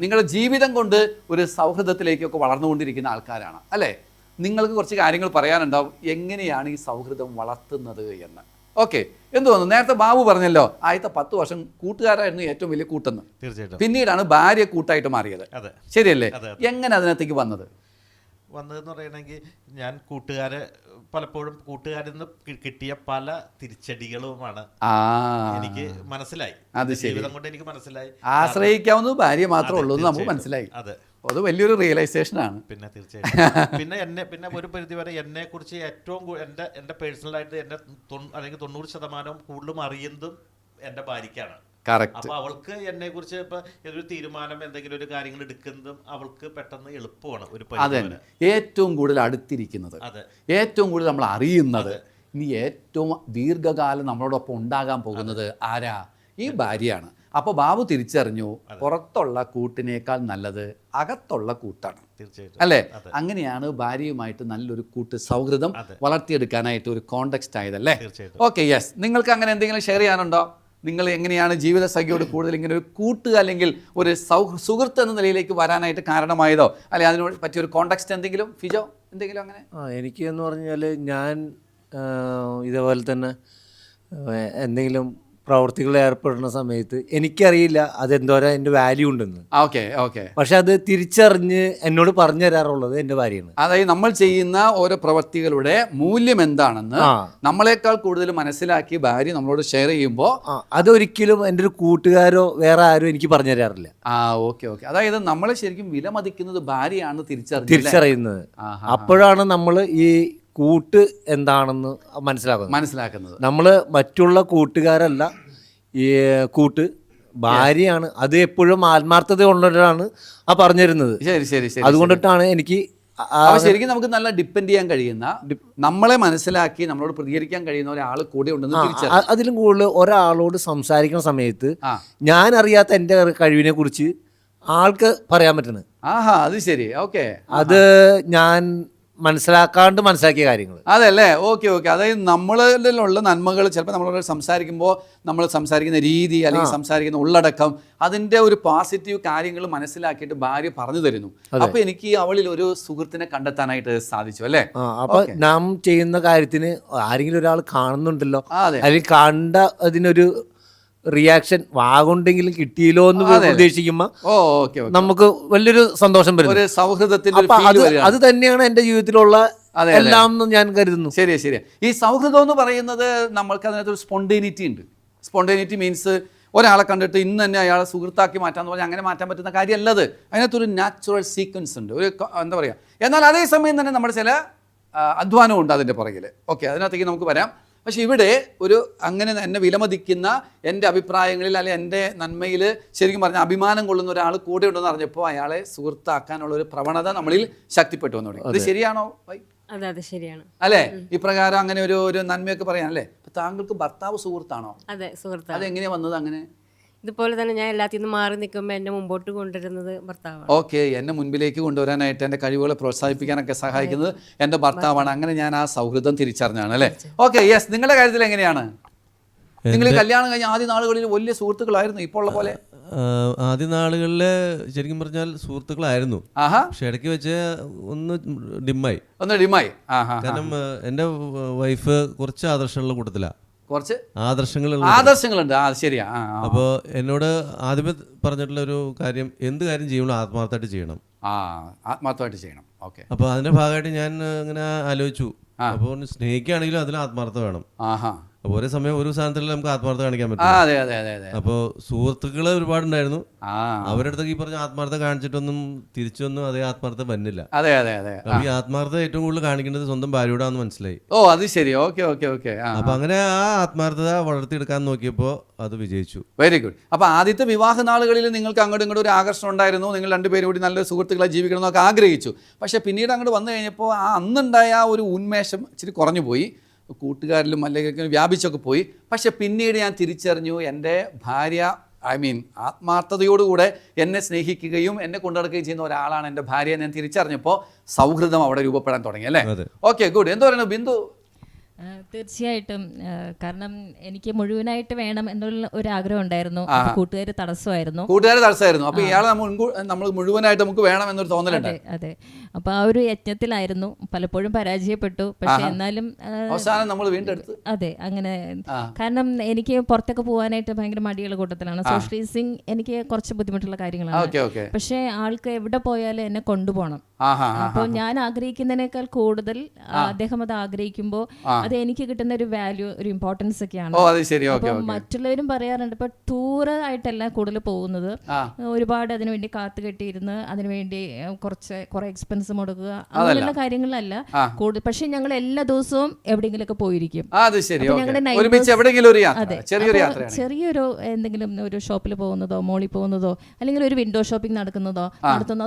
നിങ്ങളുടെ ജീവിതം കൊണ്ട് ഒരു സൗഹൃദത്തിലേക്കൊക്കെ വളർന്നുകൊണ്ടിരിക്കുന്ന ആൾക്കാരാണ്, അല്ലേ? നിങ്ങൾക്ക് കുറച്ച് കാര്യങ്ങൾ പറയാനുണ്ടാവും, എങ്ങനെയാണ് ഈ സൗഹൃദം വളർത്തുന്നത് എന്ന്. ഓക്കെ, എന്ത് തോന്നുന്നു? നേരത്തെ ബാബു പറഞ്ഞല്ലോ, ആദ്യത്തെ 10 വർഷം കൂട്ടുകാരായിരുന്നു ഏറ്റവും വലിയ കൂട്ടെന്ന്. തീർച്ചയായിട്ടും. പിന്നീടാണ് ഭാര്യ കൂട്ടായിട്ട് മാറിയത്, ശരിയല്ലേ? എങ്ങനെ അതിനകത്തേക്ക് വന്നതെന്ന് പറയണമെങ്കിൽ ഞാൻ പലപ്പോഴും കൂട്ടുകാരിൽ നിന്ന് കിട്ടിയ പല തിരിച്ചടികളുമാണ് എനിക്ക് മനസ്സിലായി. ജീവിതം കൊണ്ട് എനിക്ക് മനസ്സിലായി ആശ്രയിക്കാവുന്നത് ഭാര്യ മാത്രമേ ഉള്ളൂ എന്ന് നമുക്ക് മനസ്സിലായി. അത് വലിയൊരു റിയലൈസേഷൻ ആണ്. പിന്നെ തീർച്ചയായിട്ടും പിന്നെ ഒരു പരിധി വരെ എന്നെ കുറിച്ച് ഏറ്റവും എന്റെ പേഴ്സണലായിട്ട് എന്നെ അല്ലെങ്കിൽ 90% കൂടുതലും അറിയുന്നതും എന്റെ ഭാര്യയ്ക്കാണ്. അപ്പൊ അവൾക്ക് എന്നെ കുറിച്ച് ഇപ്പൊ ഒരു തീരുമാനം എന്തെങ്കിലും ഒരു കാര്യങ്ങൾ എടുക്കുന്നതും അവൾക്ക് പെട്ടെന്ന് എളുപ്പമാണ്. ഒരു ഏറ്റവും കൂടുതൽ അടുത്തിരിക്കുന്നത്, ഏറ്റവും കൂടുതൽ നമ്മൾ അറിയുന്നത്, ഇനി ഏറ്റവും ദീർഘകാലം നമ്മളോടൊപ്പം ഉണ്ടാകാൻ പോകുന്നത് ആരാ? ഈ ഭാര്യയാണ്. അപ്പോൾ ബാബു തിരിച്ചറിഞ്ഞു, പുറത്തുള്ള കൂട്ടിനേക്കാൾ നല്ലത് അകത്തുള്ള കൂട്ടാണ്, അല്ലേ? അങ്ങനെയാണ് ഭാര്യയുമായിട്ട് നല്ലൊരു കൂട്ട് സൗഹൃദം വളർത്തിയെടുക്കാനായിട്ട് ഒരു കോണ്ടെക്സ്റ്റ് ആയതല്ലേ? Okay, yes. നിങ്ങൾക്ക് അങ്ങനെ എന്തെങ്കിലും ഷെയർ ചെയ്യാനുണ്ടോ? നിങ്ങൾ എങ്ങനെയാണ് ജീവിത സഖിയോട് കൂടുതൽ ഇങ്ങനെ ഒരു കൂട്ട് അല്ലെങ്കിൽ ഒരു സുഹൃത്ത് എന്ന നിലയിലേക്ക് വരാനായിട്ട് കാരണമായതോ, അല്ലെങ്കിൽ അതിനോട് പറ്റിയൊരു കോണ്ടെക്സ്റ്റ് എന്തെങ്കിലും? ഫിജോ, എന്തെങ്കിലും അങ്ങനെ? എനിക്ക് എന്ന് പറഞ്ഞാൽ ഞാൻ ഇതേപോലെ തന്നെ എന്തെങ്കിലും പ്രവർത്തികളിൽ ഏർപ്പെടുന്ന സമയത്ത് എനിക്കറിയില്ല അതെന്തോരം എൻ്റെ വാല്യൂ ഉണ്ടെന്ന്. Okay okay. പക്ഷെ അത് തിരിച്ചറിഞ്ഞ് എന്നോട് പറഞ്ഞു തരാറുള്ളത് എൻ്റെ ഭാര്യയാണ്. അതായത് നമ്മൾ ചെയ്യുന്ന ഓരോ പ്രവർത്തികളുടെ മൂല്യം എന്താണെന്ന് നമ്മളെക്കാൾ കൂടുതൽ മനസ്സിലാക്കി ഭാര്യ നമ്മളോട് ഷെയർ ചെയ്യുമ്പോൾ അതൊരിക്കലും എൻ്റെ ഒരു കൂട്ടുകാരോ വേറെ ആരും എനിക്ക് പറഞ്ഞു തരാറില്ല. Okay okay. അതായത് നമ്മളെ ശരിക്കും വിലമതിക്കുന്നത് ഭാര്യയാണ് തിരിച്ചറിയുന്നത്. അപ്പോഴാണ് നമ്മൾ ഈ കൂട്ട് എന്താണെന്ന് മനസ്സിലാക്കുന്നത്. നമ്മൾ മറ്റുള്ള കൂട്ടുകാരല്ല, ഈ കൂട്ട് ഭാര്യയാണ്. അത് എപ്പോഴും ആത്മാർത്ഥത ഉള്ളവരാണ് ആ പറഞ്ഞു തരുന്നത്. ശരി ശരി ശരി. അതുകൊണ്ടിട്ടാണ് എനിക്ക് ശരിക്കും നമുക്ക് നല്ല ഡിപ്പെൻഡ് ചെയ്യാൻ കഴിയുന്ന, നമ്മളെ മനസ്സിലാക്കി നമ്മളോട് പ്രതികരിക്കാൻ കഴിയുന്ന ഒരാൾ കൂടെ ഉണ്ടെന്ന് തിരിച്ചറിയാം. അതിലും കൂടുതൽ ഒരാളോട് സംസാരിക്കുന്ന സമയത്ത് ഞാൻ അറിയാത്ത എൻ്റെ കഴിവിനെ കുറിച്ച് ആൾക്ക് പറയാൻ പറ്റുന്നത്. അത് ശരി. ഓക്കെ. അത് ഞാൻ മനസ്സിലാക്കിയ കാര്യങ്ങൾ അതല്ലേ. Okay okay. അതായത് നമ്മളിലുള്ള നന്മകൾ ചിലപ്പോൾ നമ്മളോട് സംസാരിക്കുമ്പോൾ നമ്മൾ സംസാരിക്കുന്ന രീതി അല്ലെങ്കിൽ സംസാരിക്കുന്ന ഉള്ളടക്കം അതിൻ്റെ ഒരു പോസിറ്റീവ് കാര്യങ്ങൾ മനസ്സിലാക്കിയിട്ട് ഭാര്യ പറഞ്ഞു തരുന്നു. അപ്പൊ എനിക്ക് അവളിൽ ഒരു സുഹൃത്തിനെ കണ്ടെത്താനായിട്ട് സാധിച്ചു അല്ലേ. അപ്പൊ നാം ചെയ്യുന്ന കാര്യത്തിന് ആരെങ്കിലും ഒരാൾ കാണുന്നുണ്ടല്ലോ, അല്ലെങ്കിൽ കണ്ട അതിനൊരു റിയാക്ഷൻ വാഗുണ്ടെങ്കിലും കിട്ടിയല്ലോ എന്ന് പ്രതീക്ഷിക്കുമ്പോ നമുക്ക് വലിയൊരു സന്തോഷം വരും. അത് തന്നെയാണ് എന്റെ ജീവിതത്തിലുള്ള എല്ലാം ഞാൻ കരുതുന്നു. ശരി ശരി. ഈ സൗഹൃദം എന്ന് പറയുന്നത് നമ്മൾക്ക് അതിനകത്തൊരു സ്പോണ്ടേനിറ്റി ഉണ്ട്. സ്പോണ്ടേനിറ്റി മീൻസ് ഒരാളെ കണ്ടിട്ട് ഇന്ന് തന്നെ അയാളെ സുഹൃത്താക്കി മാറ്റാന്ന് പറഞ്ഞാൽ അങ്ങനെ മാറ്റാൻ പറ്റുന്ന കാര്യമല്ലത്. അതിനകത്തൊരു നാച്ചുറൽ സീക്വൻസ് ഉണ്ട്, ഒരു എന്താ പറയുക. എന്നാൽ അതേസമയം തന്നെ നമ്മുടെ ചില അധ്വാനമുണ്ട് അതിൻ്റെ പുറകിൽ. ഓക്കെ, അതിനകത്തേക്ക് നമുക്ക് വരാം. പക്ഷെ ഇവിടെ ഒരു അങ്ങനെ എന്നെ വിലമതിക്കുന്ന, എൻ്റെ അഭിപ്രായങ്ങളിൽ അല്ലെങ്കിൽ എൻ്റെ നന്മയിൽ ശരിക്കും പറഞ്ഞാൽ അഭിമാനം കൊള്ളുന്ന ഒരാൾ കൂടെ ഉണ്ടെന്ന് അറിഞ്ഞപ്പോൾ അയാളെ സുഹൃത്താക്കാനുള്ള ഒരു പ്രവണത നമ്മളിൽ ശക്തിപ്പെട്ടു വന്നു തുടങ്ങി. ഇത് ശരിയാണോ? അതെ ശരിയാണ് അല്ലേ? ഇപ്രകാരം അങ്ങനെ ഒരു നന്മയൊക്കെ പറയാനല്ലേ. താങ്കൾക്ക് ഭർത്താവ് സുഹൃത്താണോ? അതെ, സുഹൃത്താണ്. അതെങ്ങനെയാ വന്നത്? അങ്ങനെ ഇതുപോലെ തന്നെ ഞാൻ എല്ലാത്തിൽ നിന്ന് മാറി നിൽക്കുമ്പോൾ എന്നെ മുമ്പോട്ട് കൊണ്ടുവരുന്നത് ഭർത്താവാണ്. ഓക്കെ, എന്നെ മുൻപിലേക്ക് കൊണ്ടുവരാനായിട്ട് എൻ്റെ കഴിവുകളെ പ്രോത്സാഹിപ്പിക്കാനൊക്കെ സഹായിക്കുന്നത് എൻ്റെ ഭർത്താവാണ്. അങ്ങനെ ഞാൻ ആ സൗഹൃദം തിരിച്ചറിഞ്ഞാണ് അല്ലേ. Okay, yes. നിങ്ങളുടെ കാര്യത്തിൽ എങ്ങനെയാണ്? നിങ്ങൾ കല്യാണം കഴിഞ്ഞ ആദ്യ നാളുകളിൽ വലിയ സുഹൃത്തുക്കളായിരുന്നു ഇപ്പോൾ ഉള്ള പോലെ? ആദ്യ നാളുകളിൽ ശരിക്കും പറഞ്ഞാൽ സുഹൃത്തുക്കളായിരുന്നു. പക്ഷെ ഇടയ്ക്ക് വെച്ച് ഒന്ന് ഡിമ്മായി. കാരണം എൻ്റെ വൈഫ് കുറച്ച് ആദർശമുള്ള കൂട്ടത്തിലാണ്. കുറച്ച് ആദർശങ്ങളുണ്ട്. ശരിയാ. അപ്പോൾ എന്നോട് ആദ്യമേ പറഞ്ഞിട്ടുള്ള ഒരു കാര്യം, എന്ത് കാര്യം ചെയ്യുമ്പോൾ ആത്മാർത്ഥമായിട്ട് ചെയ്യണം. ആത്മാർത്ഥമായിട്ട് ചെയ്യണം. ഓക്കെ. അപ്പോൾ അതിന്റെ ഭാഗമായിട്ട് ഞാൻ അങ്ങനെ ആലോചിച്ചു. അപ്പോൾ സ്നേഹിക്കുകയാണെങ്കിലും അതിൽ ആത്മാർത്ഥത വേണം. അപ്പോൾ ഒരേ സമയം ഒരു സാധനത്തിൽ നമുക്ക് ആത്മാർത്ഥത കാണിക്കാൻ പറ്റും. അപ്പോൾ സുഹൃത്തുക്കൾ ഒരുപാടുണ്ടായിരുന്നു. അവരുടെ അടുത്തൊക്കെ ഈ പറഞ്ഞ ആത്മാർത്ഥത കാണിച്ചിട്ടൊന്നും തിരിച്ചൊന്നും അതേ ആത്മാർത്ഥത വന്നില്ല. അപ്പൊ ഈ ആത്മാർത്ഥത ഏറ്റവും കൂടുതൽ കാണിക്കേണ്ടത് സ്വന്തം ഭാര്യയോടാന്ന് മനസ്സിലായി. അത് ശരി. Okay okay okay. അപ്പൊ അങ്ങനെ ആ ആത്മാർത്ഥത വളർത്തിയെടുക്കാൻ നോക്കിയപ്പോൾ അത് വിജയിച്ചു. Very good. അപ്പൊ ആദ്യത്തെ വിവാഹ നാളുകളിൽ നിങ്ങൾക്ക് അങ്ങോട്ടും ഇങ്ങോട്ടും ഒരു ആകർഷണം ഉണ്ടായിരുന്നു. നിങ്ങൾ രണ്ടുപേരും കൂടി നല്ല സുഹൃത്തുക്കളെ ജീവിക്കണം എന്നൊക്കെ ആഗ്രഹിച്ചു. പക്ഷെ പിന്നീട് അങ്ങോട്ട് വന്നു കഴിഞ്ഞപ്പോൾ ആ അന്നുണ്ടായ ആ ഒരു ഉന്മേഷം ഇച്ചിരി കുറഞ്ഞു പോയി. കൂട്ടുകാരിലും അല്ലെങ്കിൽ വ്യാപിച്ചൊക്കെ പോയി. പക്ഷെ പിന്നീട് ഞാൻ തിരിച്ചറിഞ്ഞു, എൻ്റെ ഭാര്യ ആത്മാർത്ഥതയോടുകൂടെ എന്നെ സ്നേഹിക്കുകയും എന്നെ കൊണ്ടുനടക്കുകയും ചെയ്യുന്ന ഒരാളാണ് എൻ്റെ ഭാര്യ. ഞാൻ തിരിച്ചറിഞ്ഞപ്പോൾ സൗഹൃദം അവിടെ രൂപപ്പെടാൻ തുടങ്ങി അല്ലേ. Okay, good. എന്താ പറയുന്നത് ബിന്ദു? തീർച്ചയായിട്ടും. കാരണം എനിക്ക് മുഴുവനായിട്ട് വേണം എന്നുള്ള ഒരു ആഗ്രഹം ഉണ്ടായിരുന്നു. കൂട്ടുകാർ തടസ്സമായിരുന്നു. അപ്പൊ ഇയാളെ നമ്മൾ മുഴുവനായിട്ട് നമുക്ക് വേണം എന്നൊരു തോന്നലുണ്ട്. അതെ. അപ്പൊ ആ ഒരു യജ്ഞത്തിലായിരുന്നു. പലപ്പോഴും പരാജയപ്പെട്ടു. പക്ഷെ എന്നാലും അവസാനം നമ്മൾ വീണ്ടെടുത്തു. അതെ, അങ്ങനെ. കാരണം എനിക്ക് പുറത്തൊക്കെ പോകാനായിട്ട് ഭയങ്കര മടിയുള്ള കൂട്ടത്തിലാണ്. സോഷ്യലൈസിങ് എനിക്ക് കുറച്ച് ബുദ്ധിമുട്ടുള്ള കാര്യങ്ങളാണ്. പക്ഷെ ആൾക്ക് എവിടെ പോയാലും എന്നെ കൊണ്ടുപോകണം. അപ്പോൾ ഞാൻ ആഗ്രഹിക്കുന്നതിനേക്കാൾ കൂടുതൽ അദ്ദേഹം അത് ആഗ്രഹിക്കുമ്പോൾ അത് എനിക്ക് കിട്ടുന്ന ഒരു വാല്യൂ, ഒരു ഇമ്പോർട്ടൻസ് ഒക്കെയാണ്. അപ്പോൾ മറ്റുള്ളവരും പറയാറുണ്ട്, ഇപ്പൊ ടൂർ ആയിട്ടല്ല കൂടുതൽ പോകുന്നത്, ഒരുപാട് അതിനുവേണ്ടി കാത്തുകെട്ടിയിരുന്ന് അതിനുവേണ്ടി കുറെ എക്സ്പെൻസ് മുടക്കുക, അങ്ങനെയുള്ള കാര്യങ്ങളല്ല കൂടുതൽ. പക്ഷെ ഞങ്ങൾ എല്ലാ ദിവസവും എവിടെയെങ്കിലുമൊക്കെ പോയിരിക്കും. ചെറിയൊരു എന്തെങ്കിലും ഒരു ഷോപ്പിൽ പോകുന്നതോ മോളിൽ പോകുന്നതോ അല്ലെങ്കിൽ ഒരു വിൻഡോ ഷോപ്പിംഗ് നടത്തുന്നതോ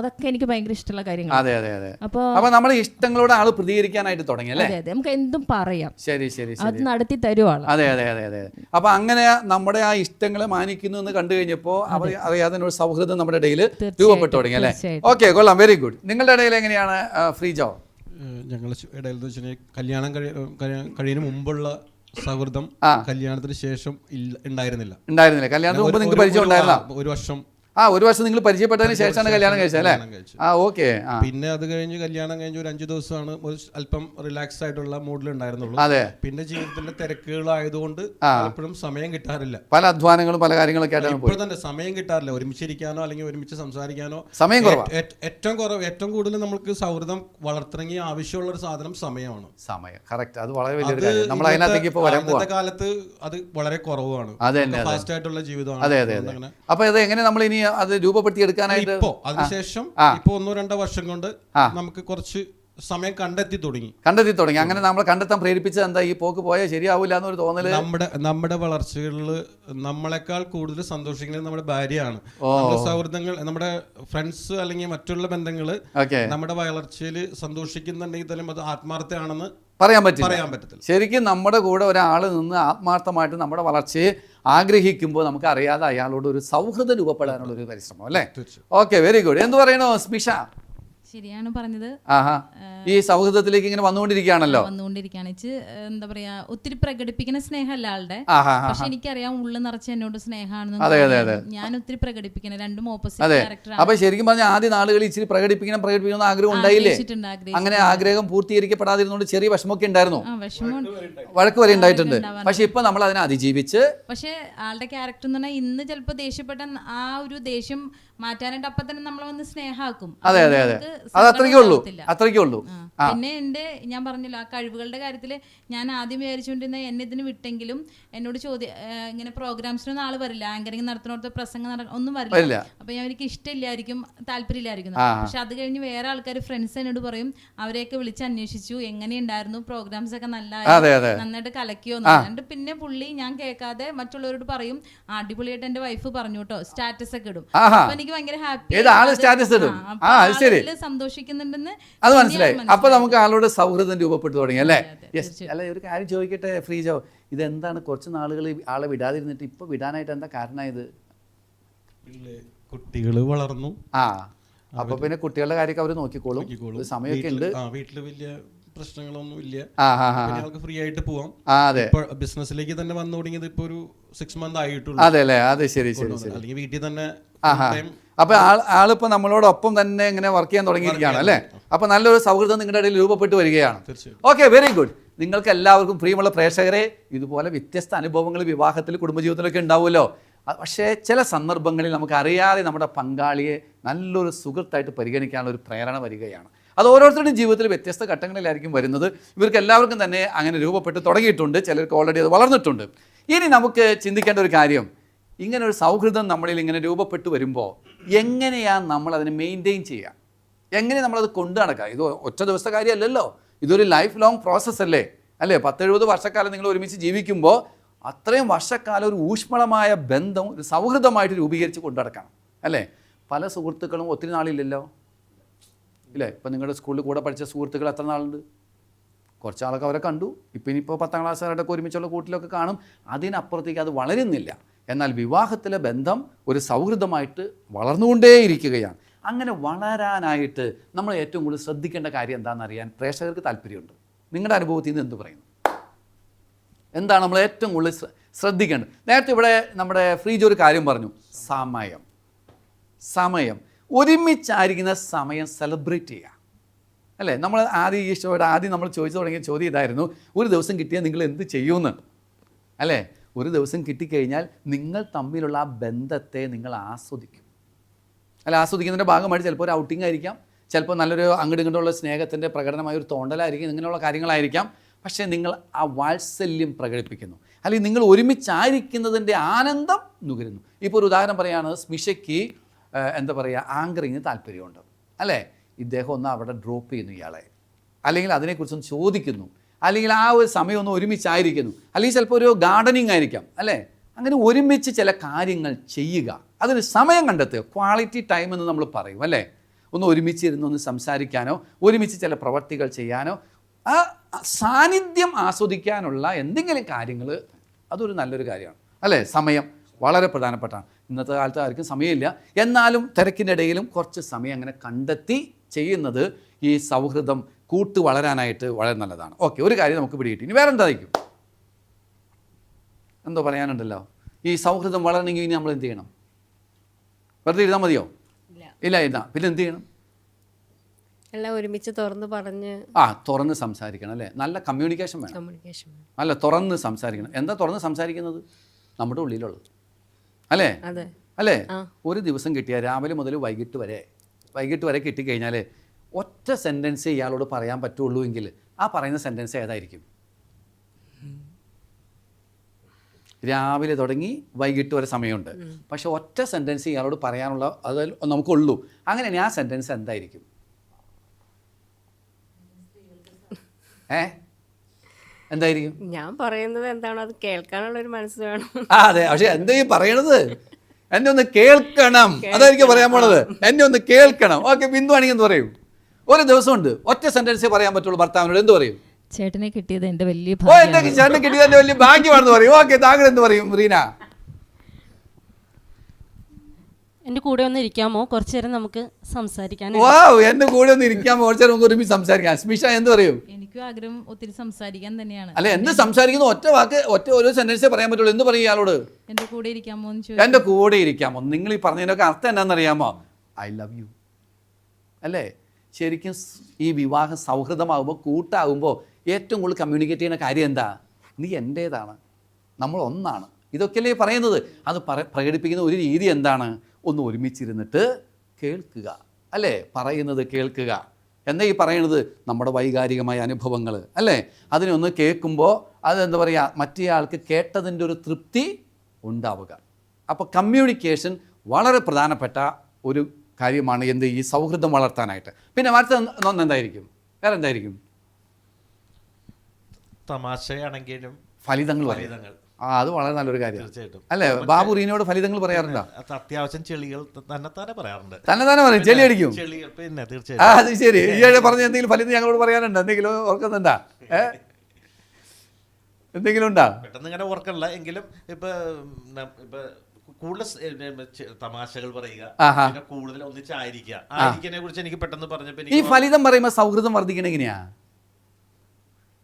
അതൊക്കെ എനിക്ക് ഭയങ്കര ഇഷ്ടമുള്ള കാര്യങ്ങൾ. അപ്പൊ നമ്മുടെ ഇഷ്ടങ്ങളോട് ആള് പ്രതികരിക്കാനായിട്ട് തുടങ്ങി അല്ലേ. അതെ, നമുക്ക് എന്തും പറയാം. ശരി ശരി. അത് നടത്തി തരുവാണ്. അതെ അതെ അതെ അതെ. അപ്പൊ അങ്ങനെ നമ്മുടെ ആ ഇഷ്ടങ്ങളെ മാനിക്കുന്നു എന്ന് കണ്ടു കഴിഞ്ഞപ്പോ അറിയാതെ ഒരു സൗഹൃദം നമ്മുടെ ഇടയിൽ രൂപപ്പെട്ടു തുടങ്ങി അല്ലേ. ഓക്കെ, കൊള്ളാം. Very good. നിങ്ങളുടെ ഇടയിൽ എങ്ങനെയാണ് ഫ്രീജോ? ഞങ്ങളുടെ ഇടയിൽ കല്യാണം കഴിയുന്ന മുമ്പുള്ള സൗഹൃദം കല്യാണത്തിന് ശേഷം ഉണ്ടായിരുന്നില്ല. കല്യാണത്തിന് മുമ്പ് നിങ്ങൾക്ക് പരിചയം ഉണ്ടായിരുന്നില്ല? ഒരു വർഷം ഒരു വർഷം നിങ്ങൾ പരിചയപ്പെട്ടതിന് ശേഷമാണ് കല്യാണം കഴിച്ചത് അല്ലേ? ഓക്കെ. പിന്നെ അത് കഴിഞ്ഞ് കല്യാണം കഴിഞ്ഞ് ഒരു 5 ദിവസമാണ് ഒരു അല്പം റിലാക്സ് ആയിട്ടുള്ള മൂഡിലുണ്ടായിരുന്നുള്ളൂ. അതെ. പിന്നെ ജീവിതത്തിന്റെ തിരക്കുകളായതുകൊണ്ട് എപ്പോഴും സമയം കിട്ടാറില്ല. പല അധ്വാനങ്ങളും പല കാര്യങ്ങളൊക്കെ ഇപ്പോൾ തന്നെ സമയം കിട്ടാറില്ല. ഒരുമിച്ചിരിക്കാനോ അല്ലെങ്കിൽ ഒരുമിച്ച് സംസാരിക്കാനോ സമയം കുറവാണ്. ഏറ്റവും കൂടുതൽ നമുക്ക് സൗഹൃദം വളർത്തണമെങ്കിൽ ആവശ്യമുള്ള ഒരു സാധനം സമയമാണ്. സമയം കറക്റ്റ്. അത് വളരെ വലിയൊരു കാര്യം. നമ്മൾ അതിനകത്തേക്ക് ഇപ്പോൾ വരാൻ പോകും. കാലത്ത് അത് വളരെ കുറവാണ്. ഫാസ്റ്റ് ആയിട്ടുള്ള ജീവിതമാണ്. അതെ അതെ. അപ്പൊ ഇത് എങ്ങനെ നമ്മൾ ഇനി അത് രൂപപ്പെടുത്തി എടുക്കാനായിട്ട് അതിനുശേഷം ഇപ്പൊ 1-2 വർഷം കൊണ്ട് നമുക്ക് കുറച്ച് സമയം കണ്ടെത്തി തുടങ്ങി. അങ്ങനെ നമ്മൾ കണ്ടെത്താൻ പ്രേരിപ്പിച്ചത് എന്താ? ഈ പോക്ക് പോയാൽ ശരിയാവില്ല എന്നൊരു തോന്നല്. നമ്മുടെ വളർച്ചകളിൽ നമ്മളെക്കാൾ കൂടുതൽ സന്തോഷിക്കുന്നത് നമ്മുടെ ഭാര്യയാണ്. സൗഹൃദങ്ങൾ, നമ്മുടെ ഫ്രണ്ട്സ് അല്ലെങ്കിൽ മറ്റുള്ള ബന്ധങ്ങള് നമ്മുടെ വളർച്ചയിൽ സന്തോഷിക്കുന്നുണ്ടെങ്കിൽ തന്നെ അത് ആത്മാർത്ഥമാണെന്ന് പറയാൻ പറ്റില്ല. ശരിക്കും നമ്മുടെ കൂടെ ഒരാൾ നിന്ന് ആത്മാർത്ഥമായിട്ട് നമ്മുടെ വളർച്ചയെ ആഗ്രഹിക്കുമ്പോൾ നമുക്ക് അറിയാതെ അയാളോട് ഒരു സൗഹൃദം രൂപപ്പെടാനുള്ള ഒരു പരിശ്രമം അല്ലേ? Okay, very good. എന്ത് പറയണോ സ്മിഷ? ശരിയാണ് പറഞ്ഞത്. ഈ സൗഹൃദത്തിലേക്ക് ഇങ്ങനെ വന്നുകൊണ്ടിരിക്കുകയാണ്. എന്താ പറയാ, ഒത്തിരി പ്രകടിപ്പിക്കുന്ന സ്നേഹമല്ല ആളുടെ, പക്ഷെ എനിക്കറിയാം ഉള്ളിൽ നിറച്ച് എന്നോട് സ്നേഹമാണെന്ന്. ഞാൻ ഒത്തിരി പ്രകടിപ്പിക്കണം, രണ്ടും ഓപ്പോസിറ്റ് ക്യാരക്ടറാണ്. അപ്പൊ ശരിക്കും പറഞ്ഞാൽ ആദ്യ നാളുകളിൽ ഇച്ചിരി പ്രകടിപ്പിക്കണം ആഗ്രഹം ഉണ്ടായില്ലേ? അങ്ങനെ ആഗ്രഹം പൂർത്തീകരിക്കപ്പെടാതിരുന്നോണ്ട് ചെറിയ വിഷമമൊക്കെ ഉണ്ടായിരുന്നു, വഴക്ക് വരെ ഉണ്ടായിട്ടുണ്ട്. പക്ഷെ ഇപ്പൊ നമ്മൾ അതിനെ അതിജീവിച്ച്. പക്ഷെ ആളുടെ ക്യാരക്ടർ എന്ന് പറഞ്ഞാൽ ഇന്ന് ചിലപ്പോ ദേഷ്യപ്പെട്ട ആ ഒരു ദേഷ്യം മാറ്റാനായിട്ട് അപ്പൊ തന്നെ നമ്മൾ വന്ന് സ്നേഹാക്കും. അതെ അതെ അതെ, അത് അത്രയ്ക്കേ ഉള്ളൂ. പിന്നെ ഞാൻ പറഞ്ഞല്ലോ ആ കഴിവുകളുടെ കാര്യത്തില് ഞാൻ ആദ്യം വിചാരിച്ചുകൊണ്ടിരുന്ന എന്നെ ഇതിന് വിട്ടെങ്കിലും എന്നോട് ഇങ്ങനെ പ്രോഗ്രാംസിനൊന്നും ആള് വരില്ല, ആങ്കറിങ് നടത്തുന്നോടത്ത് പ്രസംഗം ഒന്നും വരില്ല. അപ്പൊ എനിക്ക് ഇഷ്ടമില്ലായിരിക്കും, താല്പര്യമില്ലായിരിക്കും. പക്ഷെ അത് കഴിഞ്ഞ് വേറെ ആൾക്കാർ ഫ്രണ്ട്സ് എന്നോട് പറയും, അവരെയൊക്കെ വിളിച്ച് അന്വേഷിച്ചു എങ്ങനെയുണ്ടായിരുന്നു പ്രോഗ്രാംസ് ഒക്കെ, നന്നായിട്ട് കലക്കിയോന്ന്. എന്നിട്ട് പിന്നെ പുള്ളി ഞാൻ കേൾക്കാതെ മറ്റുള്ളവരോട് പറയും, അടിപൊളിയായിട്ട് എന്റെ വൈഫ് പറഞ്ഞു കേട്ടോ, സ്റ്റാറ്റസ് ഒക്കെ ഇടും. അപ്പൊ എനിക്ക് ഭയങ്കര ഹാപ്പി, സന്തോഷിക്കുന്നുണ്ടെന്ന് അത് മനസ്സിലായി. അപ്പൊ നമുക്ക് ആളോട് സൗഹൃദം രൂപപ്പെട്ടു തുടങ്ങി അല്ലേ? അല്ല, ഒരു കാര്യം ചോദിക്കട്ടെ ഫ്രീജോ, ഇതെന്താണ് കുറച്ച് നാളുകൾ ആളെ വിടാതിരുന്നിട്ട് ഇപ്പൊ വിടാനായിട്ട് എന്താ കാരണമായത്? കുട്ടികൾ വളർന്നു. അപ്പൊ പിന്നെ കുട്ടികളുടെ കാര്യമൊക്കെ അവര് നോക്കിക്കോളും, സമയമൊക്കെ ഉണ്ട്. വീട്ടില് വലിയ പ്രശ്നങ്ങളൊന്നും ഇല്ല, ഫ്രീ ആയിട്ട് പോവാം. ബിസിനസ്സിലേക്ക് തന്നെ വന്നു തുടങ്ങിയത് ഇപ്പൊ ഒരു 6 months ആയിട്ടുള്ളൂ. അതെ അല്ലേ? അതെ, ശരി. അല്ലെങ്കിൽ വീട്ടിൽ തന്നെ. അപ്പൊ ആളിപ്പോ നമ്മളോടൊപ്പം തന്നെ ഇങ്ങനെ വർക്ക് ചെയ്യാൻ തുടങ്ങിയിരിക്കുകയാണ് അല്ലേ? അപ്പൊ നല്ലൊരു സൗഹൃദം നിങ്ങളുടെ ഇടയിൽ രൂപപ്പെട്ടു വരികയാണ്. Okay, very good. നിങ്ങൾക്ക് എല്ലാവർക്കും പ്രിയമുള്ള പ്രേക്ഷകരെ, ഇതുപോലെ വ്യത്യസ്ത അനുഭവങ്ങൾ വിവാഹത്തിൽ കുടുംബജീവിതത്തിലൊക്കെ ഉണ്ടാവുമല്ലോ. പക്ഷേ ചില സന്ദർഭങ്ങളിൽ നമുക്ക് അറിയാതെ നമ്മുടെ പങ്കാളിയെ നല്ലൊരു സുഹൃത്തായിട്ട് പരിഗണിക്കാനുള്ള ഒരു പ്രേരണ വരികയാണ്. അത് ഓരോരുത്തരുടെയും ജീവിതത്തിൽ വ്യത്യസ്ത ഘട്ടങ്ങളിലായിരിക്കും വരുന്നത്. ഇവർക്ക് എല്ലാവർക്കും തന്നെ അങ്ങനെ രൂപപ്പെട്ട് തുടങ്ങിയിട്ടുണ്ട്, ചിലർക്ക് ഓൾറെഡി അത് വളർന്നിട്ടുണ്ട്. ഇനി നമുക്ക് ചിന്തിക്കേണ്ട ഒരു കാര്യം, ഇങ്ങനെ ഒരു സൗഹൃദം നമ്മളിൽ ഇങ്ങനെ രൂപപ്പെട്ടു വരുമ്പോൾ എങ്ങനെയാണ് നമ്മൾ അതിനെ മെയിൻറ്റെയിൻ ചെയ്യുക, എങ്ങനെ നമ്മളത് കൊണ്ടു നടക്കുക? ഇത് ഒറ്റ ദിവസത്തെ കാര്യമല്ലല്ലോ, ഇതൊരു ലൈഫ് ലോങ് പ്രോസസ്സ് അല്ലേ? 10-70 വർഷക്കാലം നിങ്ങൾ ഒരുമിച്ച് ജീവിക്കുമ്പോൾ അത്രയും വർഷക്കാലം ഒരു ഊഷ്മളമായ ബന്ധം, ഒരു സൗഹൃദമായിട്ട് രൂപീകരിച്ച് കൊണ്ടു നടക്കണം അല്ലേ? പല സുഹൃത്തുക്കളും ഒത്തിരി നാളില്ലല്ലോ ഇല്ലേ? ഇപ്പം നിങ്ങളുടെ സ്കൂളിൽ കൂടെ പഠിച്ച സുഹൃത്തുക്കൾ എത്ര നാളുണ്ട്? കുറച്ച് ആളൊക്കെ അവരെ കണ്ടു, ഇപ്പം ഇനിയിപ്പോൾ 10ാം ക്ലാസ്സുകാരുടെയൊക്കെ ഒരുമിച്ചുള്ള കൂട്ടിലൊക്കെ കാണും. അതിനപ്പുറത്തേക്ക് അത് വളരുന്നില്ല. എന്നാൽ വിവാഹത്തിലെ ബന്ധം ഒരു സൗഹൃദമായിട്ട് വളർന്നുകൊണ്ടേയിരിക്കുകയാണ്. അങ്ങനെ വളരാനായിട്ട് നമ്മൾ ഏറ്റവും കൂടുതൽ ശ്രദ്ധിക്കേണ്ട കാര്യം എന്താണെന്നറിയാൻ പ്രേക്ഷകർക്ക് താല്പര്യമുണ്ട്. നിങ്ങളുടെ അനുഭവത്തിൽ നിന്ന് എന്ത് പറയുന്നു? എന്താണ് നമ്മൾ ഏറ്റവും കൂടുതൽ ശ്രദ്ധിക്കേണ്ടത്? നേരത്തെ ഇവിടെ നമ്മുടെ ഫ്രീജ് ഒരു കാര്യം പറഞ്ഞു, സമയം ഒരുമിച്ചായിരിക്കുന്ന സമയം സെലിബ്രേറ്റ് ചെയ്യുക അല്ലേ? നമ്മൾ ആദ്യം ഈ ഷോയുടെ ആദ്യം നമ്മൾ ചോദിച്ചു തുടങ്ങിയ ചോദ്യം ഇതായിരുന്നു, ഒരു ദിവസം കിട്ടിയാൽ നിങ്ങൾ എന്ത് ചെയ്യുമെന്ന് അല്ലേ? ഒരു ദിവസം കിട്ടിക്കഴിഞ്ഞാൽ നിങ്ങൾ തമ്മിലുള്ള ആ ബന്ധത്തെ നിങ്ങൾ ആസ്വദിക്കും അല്ല? ആസ്വദിക്കുന്നതിൻ്റെ ഭാഗമായിട്ട് ചിലപ്പോൾ ഒരു ഔട്ടിംഗ് ആയിരിക്കാം, ചിലപ്പോൾ നല്ലൊരു അങ്ങോട്ടും ഇങ്ങോട്ടുള്ള സ്നേഹത്തിൻ്റെ പ്രകടനമായ ഒരു തോണ്ടലായിരിക്കും, ഇങ്ങനെയുള്ള കാര്യങ്ങളായിരിക്കാം. പക്ഷേ നിങ്ങൾ ആ വാത്സല്യം പ്രകടിപ്പിക്കുന്നു, അല്ലെങ്കിൽ നിങ്ങൾ ഒരുമിച്ചായിരിക്കുന്നതിൻ്റെ ആനന്ദം നുകരുന്നു. ഇപ്പോൾ ഒരു ഉദാഹരണം പറയുകയാണ്, സ്മിഷയ്ക്ക് എന്താ പറയുക, ആങ്കറിങ്ങിന് താല്പര്യമുണ്ട് അല്ലേ? ഇദ്ദേഹം ഒന്ന് അവിടെ ഡ്രോപ്പ് ചെയ്യുന്നു ഇയാളെ, അല്ലെങ്കിൽ അതിനെക്കുറിച്ചൊന്ന് ചോദിക്കുന്നു, അല്ലെങ്കിൽ ആ ഒരു സമയം ഒന്ന് ഒരുമിച്ചായിരിക്കുന്നു, അല്ലെങ്കിൽ ചിലപ്പോൾ ഒരു ഗാർഡനിങ് ആയിരിക്കാം അല്ലേ? അങ്ങനെ ഒരുമിച്ച് ചില കാര്യങ്ങൾ ചെയ്യുക, അതിന് സമയം കണ്ടെത്തുക. ക്വാളിറ്റി ടൈം എന്ന് നമ്മൾ പറയും അല്ലേ? ഒന്ന് ഒരുമിച്ചിരുന്ന് ഒന്ന് സംസാരിക്കാനോ ഒരുമിച്ച് ചില പ്രവർത്തികൾ ചെയ്യാനോ ആ സാന്നിധ്യം ആസ്വദിക്കാനുള്ള എന്തെങ്കിലും കാര്യങ്ങൾ, അതൊരു നല്ലൊരു കാര്യമാണ് അല്ലേ? സമയം വളരെ പ്രധാനപ്പെട്ടാണ്. ഇന്നത്തെ കാലത്ത് ആർക്കും സമയമില്ല, എന്നാലും തിരക്കിനിടയിലും കുറച്ച് സമയം അങ്ങനെ കണ്ടെത്തി ചെയ്യുന്നത് ഈ സൗഹൃദം കൂട്ട് വളരാനായിട്ട് വളരെ നല്ലതാണ്. ഓക്കെ, ഒരു കാര്യം നമുക്ക് പിടികിട്ടി. ഇനി വേറെ എന്തായിരിക്കും? എന്തോ പറയാനുണ്ടല്ലോ, ഈ സൗഹൃദം വളരണമെങ്കിൽ ഇനി നമ്മൾ എന്ത് ചെയ്യണം? വെറുതെ ഇരുന്നാൽ മതിയോ? ഇല്ല ഇരുന്നാ പിന്നെ എന്ത് ചെയ്യണം? എല്ലാം ഒരുമിച്ച് തുറന്ന് പറഞ്ഞ് തുറന്ന് സംസാരിക്കണം അല്ലേ? നല്ല കമ്മ്യൂണിക്കേഷൻ വേണം. കമ്മ്യൂണിക്കേഷൻ അല്ല, തുറന്ന് സംസാരിക്കണം. എന്താ തുറന്ന് സംസാരിക്കുന്നത്? നമ്മുടെ ഉള്ളിലുള്ളത് അല്ലേ? അതെ അല്ലേ? ഒരു ദിവസം കിട്ടിയാൽ രാവിലെ മുതൽ വൈകിട്ട് വരെ കിട്ടിക്കഴിഞ്ഞാൽ ഒറ്റ സെൻറ്റൻസ് ഇയാളോട് പറയാൻ പറ്റുള്ളൂ എങ്കിൽ ആ പറയുന്ന സെൻറ്റൻസ് ഏതായിരിക്കും? രാവിലെ തുടങ്ങി വൈകിട്ട് വരെ സമയമുണ്ട്, പക്ഷെ ഒറ്റ സെൻറ്റൻസ് ഇയാളോട് പറയാനുള്ള അത് നമുക്കുള്ളൂ. അങ്ങനെയാണെങ്കിൽ ആ സെൻറ്റൻസ് എന്തായിരിക്കും? എന്തായിരിക്കും? ഞാൻ പറയുന്നത് എന്താണോ അത് കേൾക്കാനുള്ള ഒരു മനസ്സ് വേണം. അതെ, പക്ഷെ എന്താ ഈ പറയണത്? എന്നെ ഒന്ന് കേൾക്കണം, അതായിരിക്കും പറയാൻ പോണത്. എന്നെ ഒന്ന് കേൾക്കണം. ഓക്കെ, ബിന്ദു ആണെങ്കിൽ എന്ത് പറയും? ഒരു ദിവസമുണ്ട്, ഒറ്റ സെന്റൻസേ പറയാൻ പറ്റുള്ളൂ ഭർത്താവിനോട്. എന്ത് പറയും? ചേട്ടനെ കിട്ടിയത് എന്റെ വലിയ ചേട്ടനെ കിട്ടിയത് എന്റെ വലിയ ഭാഗ്യമാണെന്ന് പറയും. ഓക്കെ, താങ്കൾ എന്ത് പറയും റീന? എൻ്റെ കൂടെ ഒന്ന് ഇരിക്കാമോ? കുറച്ചു നേരം നമുക്ക് സംസാരിക്കാൻ. എന്റെ കൂടെ ഒന്ന് ഇരിക്കാമോ? കുറച്ചു നേരം നമുക്ക് ഒരുമിച്ച് സംസാരിക്കാം. സ്മിഷ എന്ത് പറയും? എനിക്കും ആഗ്രഹം ഒത്തിരി സംസാരിക്കാൻ തന്നെയാണ്. അല്ലെ, എന്ത് സംസാരിക്കുന്നു? ഒറ്റ വാക്ക്, ഒരു സെന്റൻസേ പറയാൻ പറ്റുള്ളൂ. എന്ത് പറയും ഇയാളോട്? എന്റെ കൂടെ ഇരിക്കാമോ? എന്റെ കൂടെ ഇരിക്കാമോ? നിങ്ങൾ ഈ പറഞ്ഞതിനൊക്കെ അർത്ഥം എന്താണെന്നറിയാമോ? ഐ ലവ് യു അല്ലേ? ശരിക്കും ഈ വിവാഹ സൗഹൃദമാകുമ്പോൾ, കൂട്ടാകുമ്പോൾ ഏറ്റവും കൂടുതൽ കമ്മ്യൂണിക്കേറ്റ് ചെയ്യുന്ന കാര്യം എന്താ? നീ എൻ്റേതാണ്, നമ്മൾ ഒന്നാണ്. ഇതൊക്കെയല്ലേ പറയുന്നത്. അത് പ്രകടിപ്പിക്കുന്ന ഒരു രീതി എന്താണ്? ഒന്ന് ഒരുമിച്ചിരുന്നിട്ട് കേൾക്കുക അല്ലേ? പറയുന്നത് കേൾക്കുക. എന്താ ഈ പറയുന്നത്? നമ്മുടെ വൈകാരികമായ അനുഭവങ്ങൾ അല്ലേ? അതിനെ ഒന്ന് കേൾക്കുമ്പോൾ അതെന്താ പറയുക, മറ്റേ ആൾക്ക് കേട്ടതിൻ്റെ ഒരു തൃപ്തി ഉണ്ടാവുക. അപ്പോൾ കമ്മ്യൂണിക്കേഷൻ വളരെ പ്രധാനപ്പെട്ട ഒരു കാര്യമാണ്. എന്ത്? ഈ സൗഹൃദം വളർത്താനായിട്ട്. പിന്നെ അടുത്ത എന്തായിരിക്കും? വേറെ എന്തായിരിക്കും? തമാശയാണെങ്കിലും ഫലിതങ്ങൾ. അത് വളരെ നല്ലൊരു കാര്യം അല്ലേ? ബാബു റീനയോട് ഫലിതങ്ങൾ പറയാറുണ്ടോ? അത്യാവശ്യം ചെളികൾ തന്നെ പറയാറുണ്ട്. തന്നെ പറയും, ചെളി അടിക്കും. പിന്നെ തീർച്ചയായും. അത് ശരി. ഈയിടെ പറഞ്ഞ എന്തെങ്കിലും ഫലിതം ഞങ്ങളോട് പറയാനുണ്ടോ? എന്തെങ്കിലും ഓർക്കുന്നുണ്ടാ? എന്തെങ്കിലും ഉണ്ടാ? പെട്ടെന്ന് ഇങ്ങനെ ഓർക്കണില്ല, എങ്കിലും ഇപ്പൊ കൂടുതൽ തമാശകൾ പറയുക, പിന്നെ കൂടുതൽ ഒന്നിച്ചായിരിക്കുക കുറിച്ച് എനിക്ക് പെട്ടെന്ന് പറഞ്ഞപ്പോ ഈ ഫലിതം പറയുമ്പോൾ സൗഹൃദം വർദ്ധിക്കണ എങ്ങനെയാ?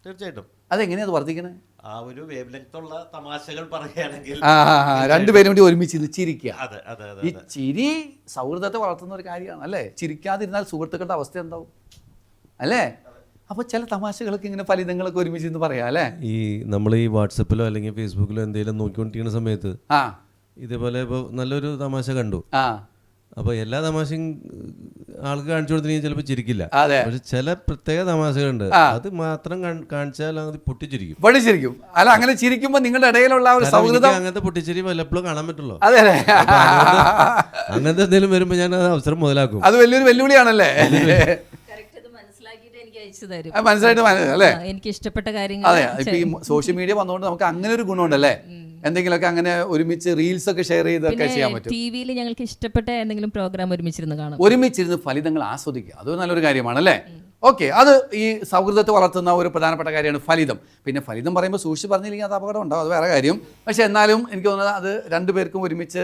തീർച്ചയായിട്ടും. അതെങ്ങനെയാ അത് വർദ്ധിക്കണേ? ആ ഒരു വേവ് ലെങ്ത്തുള്ള തമാശകൾ പറയുകയാണെങ്കിൽ രണ്ടുപേരും കൂടി ഒരുമിച്ച് ചിരിക്കുക. അതെ അതെ അതെ. ഈ ചിരി സൗഹൃദത്തെ വളർത്തുന്ന ഒരു കാര്യമാണ് അല്ലേ? ചിരിക്കാതിരുന്നാൽ സുഹൃത്തുക്കളുടെ അവസ്ഥ എന്താവും അല്ലേ? അപ്പോൾ ചില തമാശകളൊക്കെ ഇങ്ങനെ ഫലിതങ്ങളൊക്കെ ഒരുമിച്ച് ഇന്ന് പറയാം അല്ലേ? ഈ നമ്മൾ ഈ വാട്സപ്പിലോ അല്ലെങ്കിൽ ഫേസ്ബുക്കിലോ എന്തെങ്കിലും നോക്കിക്കൊണ്ടിരിക്കുന്ന സമയത്ത് ഇതേപോലെ ഇപ്പോൾ നല്ലൊരു തമാശ കണ്ടു, അപ്പോൾ എല്ലാ തമാശയും ആൾക്ക് കാണിച്ചു കൊടുത്തില്ലെങ്കിൽ ചിലപ്പോൾ ചിരിക്കില്ല. പക്ഷെ ചില പ്രത്യേക തമാശകളുണ്ട്, അത് മാത്രം കാണിച്ചാൽ അത് പൊട്ടിച്ചിരിക്കും. അല്ല, അങ്ങനെ ചിരിക്കുമ്പോൾ നിങ്ങളുടെ ഇടയിലുള്ള ഒരു സൗഹൃദം, അങ്ങനത്തെ പൊട്ടിച്ചിരി വല്ലപ്പോഴും കാണാൻ പറ്റുള്ളൂ. അതെ, അങ്ങനത്തെ എന്തെങ്കിലും വരുമ്പോൾ ഞാൻ അത് അവസരം മുതലാക്കും. അത് വലിയൊരു വെല്ലുവിളിയാണല്ലേ? മനസ്സിലായിട്ട് അല്ലേ? എനിക്ക് ഇഷ്ടപ്പെട്ട കാര്യങ്ങൾ. അതെ, ഇപ്പൊ ഈ സോഷ്യൽ മീഡിയ വന്നുകൊണ്ട് നമുക്ക് അങ്ങനെ ഒരു ഗുണമുണ്ടല്ലേ? എന്തെങ്കിലുമൊക്കെ അങ്ങനെ ഒരുമിച്ച് റീൽസ് ഒക്കെ ഷെയർ ചെയ്തൊക്കെ ചെയ്യാൻ പറ്റും. ടിവിയിൽ ഞങ്ങൾക്ക് ഇഷ്ടപ്പെട്ട എന്തെങ്കിലും പ്രോഗ്രാം ഒരുമിച്ചിരുന്ന് കാണാം. ഒരുമിച്ചിരുന്ന് ഫലിതങ്ങൾ ആസ്വദിക്കുക, അത് നല്ലൊരു കാര്യമാണ് അല്ലേ? ഓക്കെ, അത് ഈ സൗഹൃദത്തെ വളർത്തുന്ന ഒരു പ്രധാനപ്പെട്ട കാര്യമാണ് ഫലിതം. പിന്നെ ഫലിതം പറയുമ്പോൾ സൂക്ഷിച്ച് പറഞ്ഞില്ലെങ്കിൽ അത് അപകടം ഉണ്ടാവും, അത് വേറെ കാര്യം. പക്ഷെ എന്നാലും എനിക്ക് തോന്നുന്നത് അത് രണ്ടുപേർക്കും ഒരുമിച്ച്